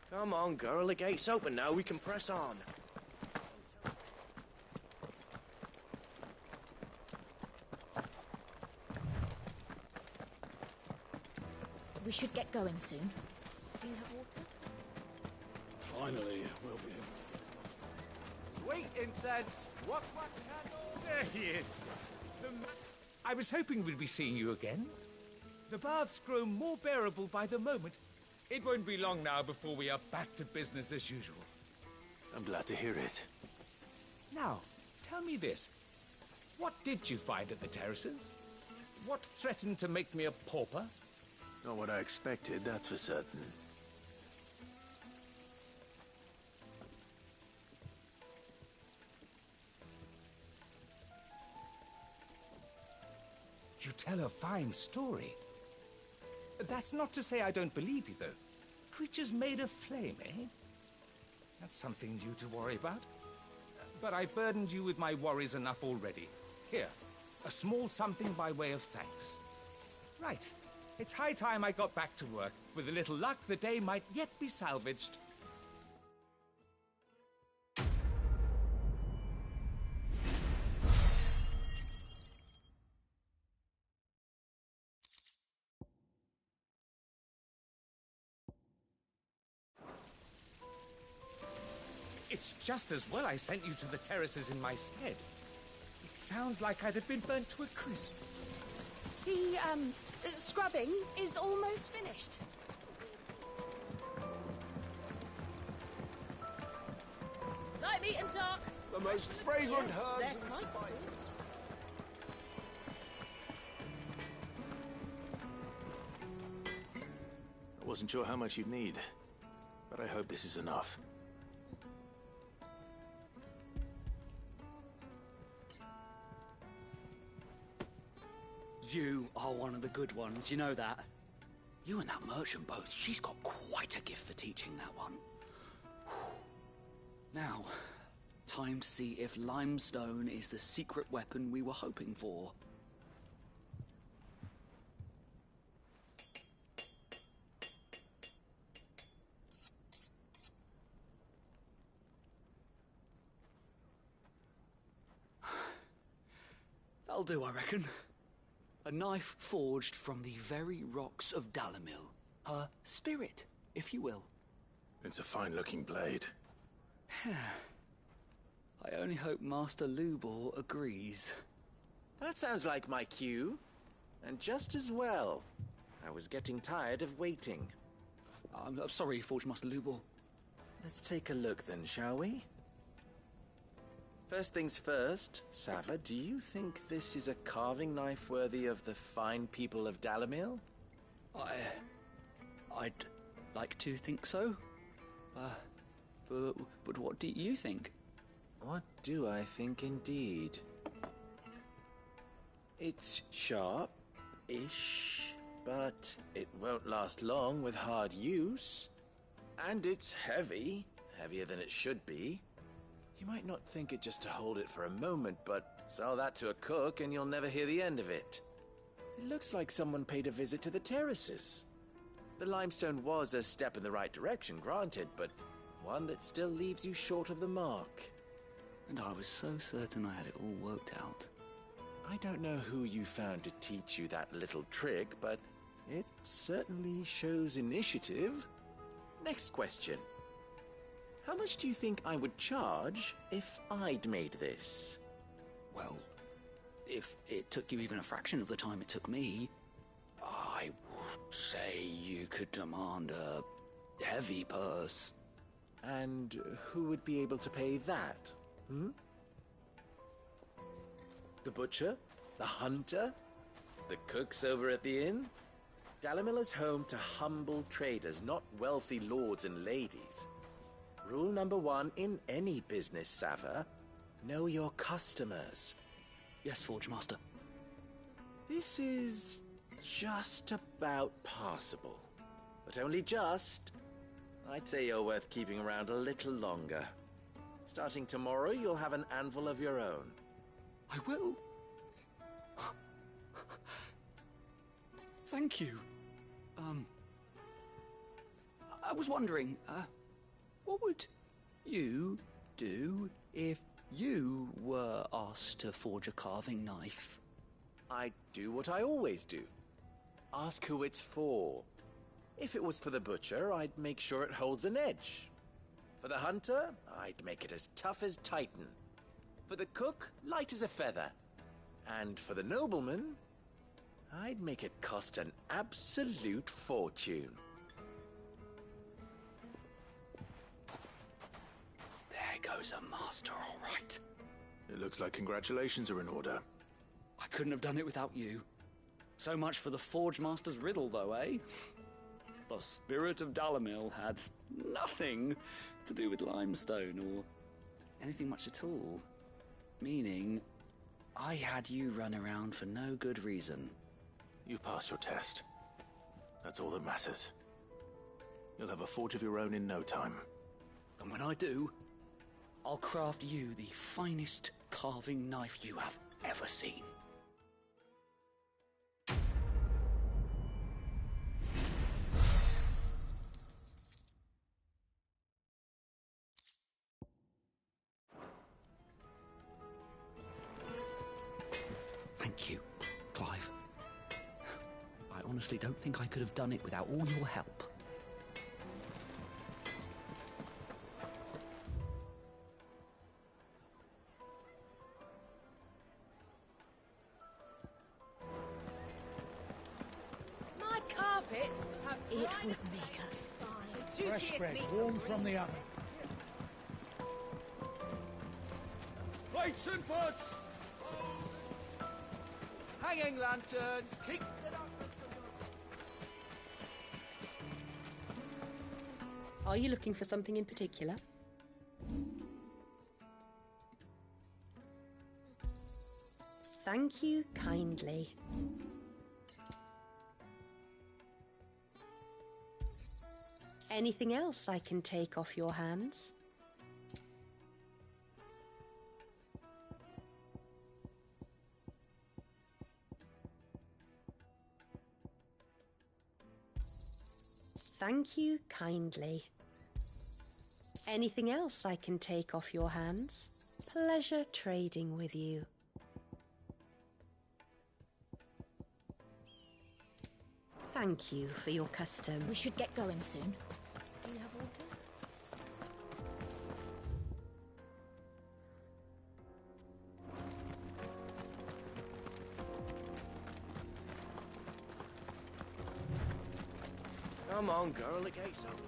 Come on, girl, the gate's open now, we can press on. We should get going soon. Do you have water? Finally, we'll be... Sweet incense! What candle? There he is. I was hoping we'd be seeing you again. The baths grow more bearable by the moment. It won't be long now before we are back to business as usual. I'm glad to hear it. Now, tell me this. What did you find at the terraces? What threatened to make me a pauper? Not what I expected, that's for certain. You tell a fine story. That's not to say I don't believe you, though. Creatures made of flame, eh? That's something new to worry about. But I burdened you with my worries enough already. Here, a small something by way of thanks. Right. It's high time I got back to work. With a little luck, the day might yet be salvaged. It's just as well I sent you to the terraces in my stead. It sounds like I'd have been burnt to a crisp. The, scrubbing is almost finished. Light meat and dark. The most fragrant herbs and spices. I wasn't sure how much you'd need, but I hope this is enough. You are one of the good ones, you know that. You and that merchant both, she's got quite a gift for teaching that one. Now, time to see if limestone is the secret weapon we were hoping for. That'll do, I reckon. A knife forged from the very rocks of Dalimil. Her spirit, if you will. It's a fine-looking blade. I only hope Master Lubor agrees. That sounds like my cue. And just as well. I was getting tired of waiting. I'm sorry, Forge Master Lubor. Let's take a look then, shall we? First things first, Sava, do you think this is a carving knife worthy of the fine people of Dalimil? I'd like to think so. But what do you think? What do I think indeed? It's sharp-ish, but it won't last long with hard use. And it's heavy, heavier than it should be. You might not think it just to hold it for a moment, but sell that to a cook and you'll never hear the end of it. It looks like someone paid a visit to the terraces. The limestone was a step in the right direction, granted, but one that still leaves you short of the mark. And I was so certain I had it all worked out. I don't know who you found to teach you that little trick, but it certainly shows initiative. Next question. How much do you think I would charge if I'd made this? Well, if it took you even a fraction of the time it took me, I would say you could demand a heavy purse. And who would be able to pay that? Hmm? The butcher? The hunter? The cooks over at the inn? Dalimil is home to humble traders, not wealthy lords and ladies. Rule number 1 in any business, Sava: know your customers. Yes, Forge Master. This is just about passable. But only just. I'd say you're worth keeping around a little longer. Starting tomorrow, you'll have an anvil of your own. I will. Thank you. I was wondering, what would you do if you were asked to forge a carving knife? I'd do what I always do. Ask who it's for. If it was for the butcher, I'd make sure it holds an edge. For the hunter, I'd make it as tough as Titan. For the cook, light as a feather. And for the nobleman, I'd make it cost an absolute fortune. There goes a master, all right. It looks like congratulations are in order. I couldn't have done it without you. So much for the Forge Master's riddle, though, eh? The spirit of Dalimil had nothing to do with limestone or anything much at all. Meaning, I had you run around for no good reason. You've passed your test. That's all that matters. You'll have a forge of your own in no time. And when I do, I'll craft you the finest carving knife you have ever seen. Thank you, Clive. I honestly don't think I could have done it without all your help. My carpets have It would make us fine. Fresh bread, warm from the oven. Plates and pots! Hanging lanterns, keep... Are you looking for something in particular? Thank you kindly. Anything else I can take off your hands? Thank you kindly. Anything else I can take off your hands? Pleasure trading with you. Thank you for your custom. We should get going soon. Do you have water? Come on, girl, the gate's open.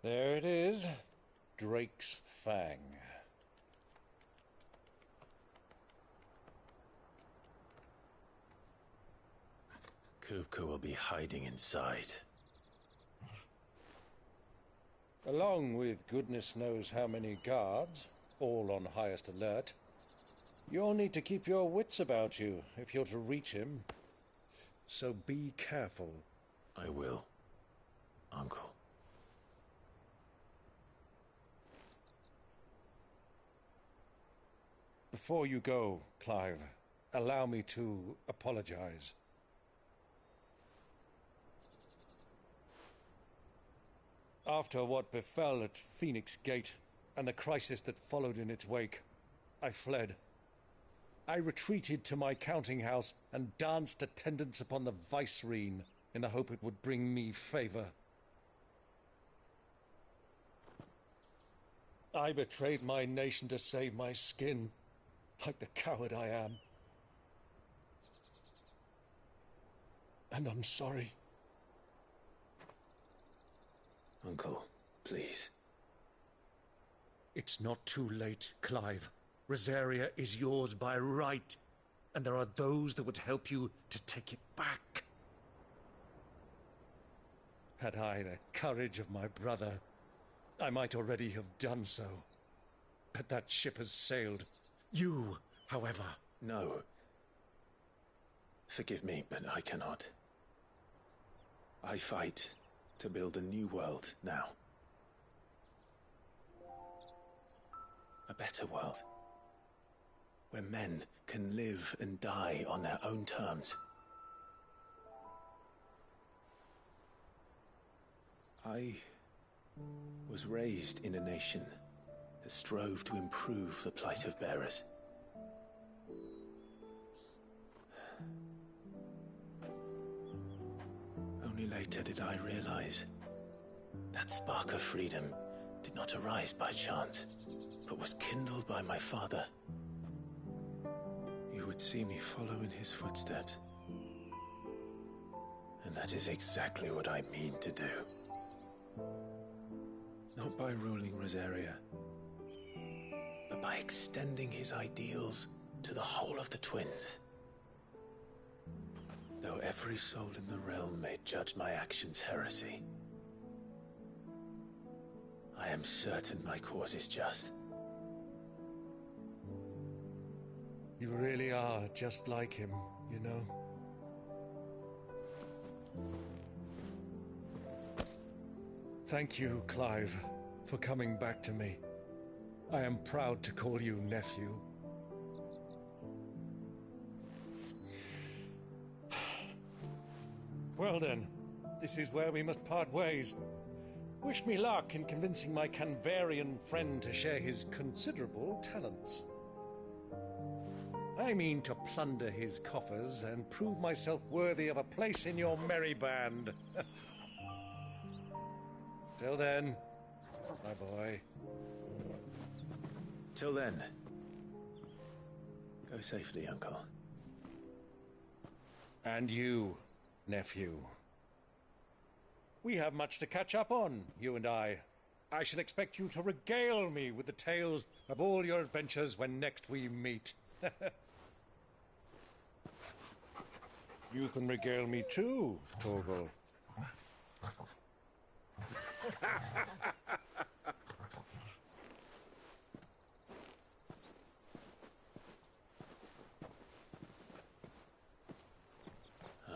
There it is. Drake's Fang. Kupka will be hiding inside. Along with goodness knows how many guards, all on highest alert. You'll need to keep your wits about you if you're to reach him. So be careful. I will, Uncle. Before you go, Clive, allow me to apologize. After what befell at Phoenix Gate and the crisis that followed in its wake, I fled. I retreated to my counting house and danced attendance upon the vicereine in the hope it would bring me favor. I betrayed my nation to save my skin, like the coward I am. And I'm sorry. Uncle, please. It's not too late, Clive. Rosaria is yours by right, and there are those that would help you to take it back. Had I the courage of my brother, I might already have done so. But that ship has sailed. You, however... No. Forgive me, but I cannot. I fight to build a new world now. A better world. Where men can live and die on their own terms. I was raised in a nation that strove to improve the plight of bearers. Only later did I realize that spark of freedom did not arise by chance, but was kindled by my father. You would see me follow in his footsteps. And that is exactly what I mean to do. Not by ruling Rosaria, but by extending his ideals to the whole of the twins. Though every soul in the realm may judge my actions heresy, I am certain my cause is just. You really are just like him, you know? Thank you, Clive, for coming back to me. I am proud to call you nephew. Well then, this is where we must part ways. Wish me luck in convincing my Canvarian friend to share his considerable talents. I mean to plunder his coffers and prove myself worthy of a place in your merry band. Till then, my boy. Till then, go safely, Uncle. And you, nephew. We have much to catch up on, you and I. I shall expect you to regale me with the tales of all your adventures when next we meet. You can regale me too, Torgal.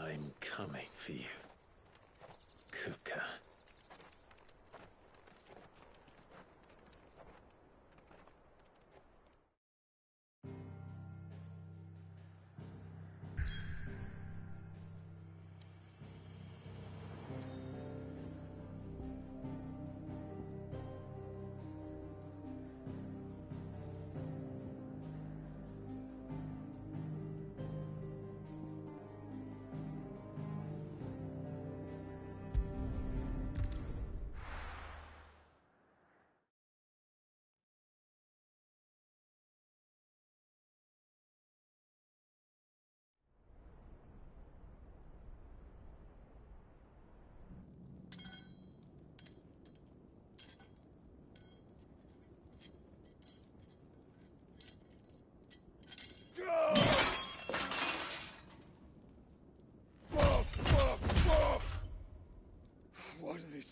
I'm coming for you, Kupka.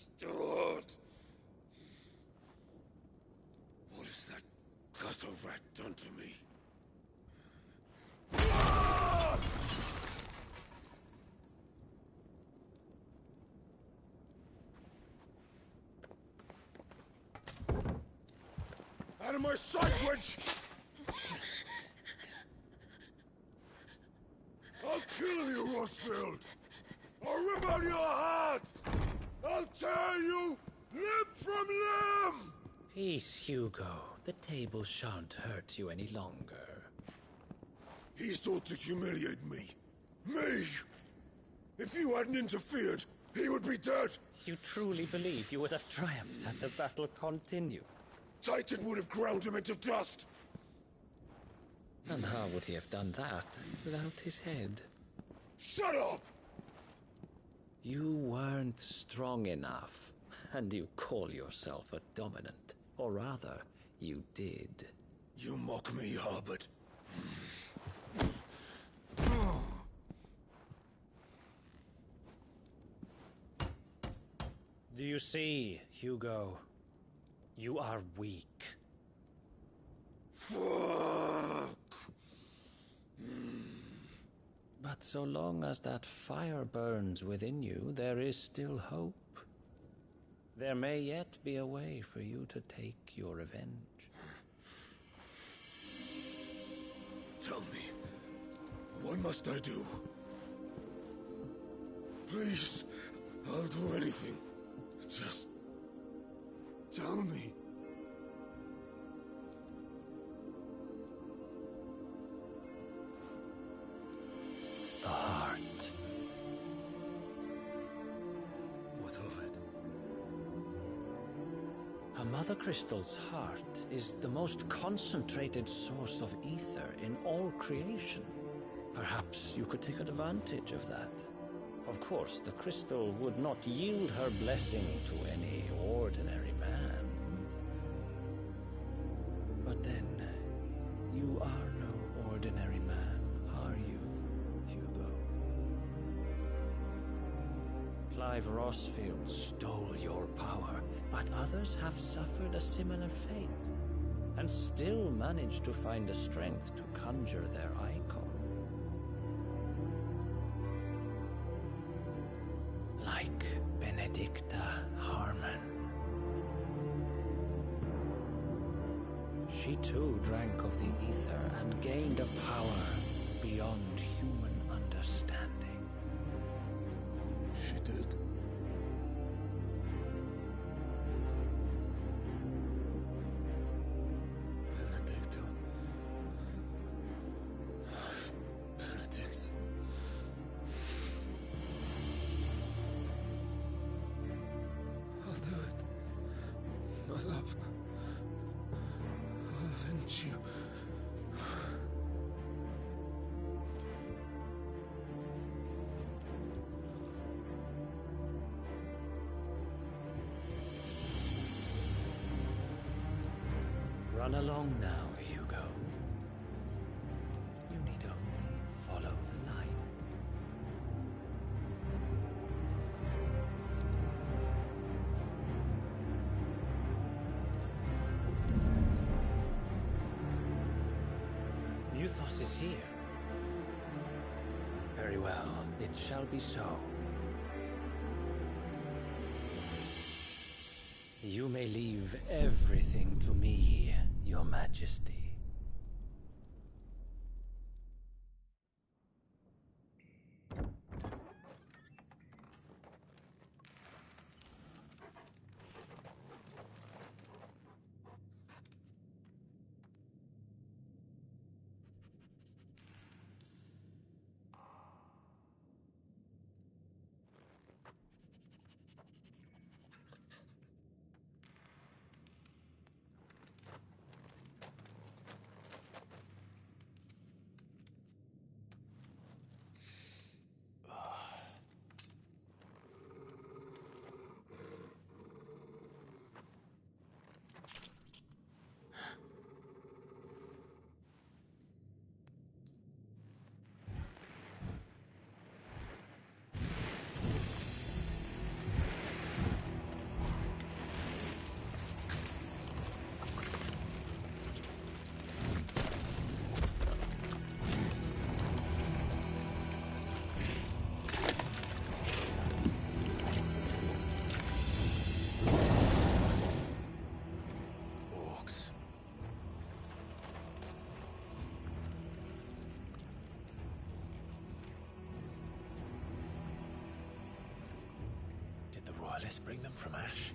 Bastard! What has that gutter rat done to me? Out of my sight, witch! I'll kill you, Rosfield! I'll rip out your heart! I'll tear you limb from limb! Peace, Hugo. The table shan't hurt you any longer. He sought to humiliate me. Me! If you hadn't interfered, he would be dead! You truly believe you would have triumphed had the battle continued? Titan would have ground him into dust! And how would he have done that without his head? Shut up! You weren't strong enough, and you call yourself a dominant. Or rather, you did. You mock me, Harbert. Do you see, Hugo? You are weak. Fuck! But so long as that fire burns within you, there is still hope. There may yet be a way for you to take your revenge. Tell me, what must I do? Please, I'll do anything. Just tell me. The heart. What of it? A mother crystal's heart is the most concentrated source of ether in all creation. Perhaps you could take advantage of that. Of course, the crystal would not yield her blessing to any ordinary man. But then, you are no ordinary man, are you, Hugo? Clive Rosfield stole your power, but others have suffered a similar fate, and still managed to find the strength to conjure their icon. Like Benedicta Harmon. She too drank of the ether and gained a power beyond human understanding. She did. Benedicta. Benedict. I'll do it. My love. I'll avenge you. Run along now, Hugo. You need only follow the light. Muthos is here. Very well, it shall be so. You may leave everything to me, Your Majesty. Alice bring them from Ash?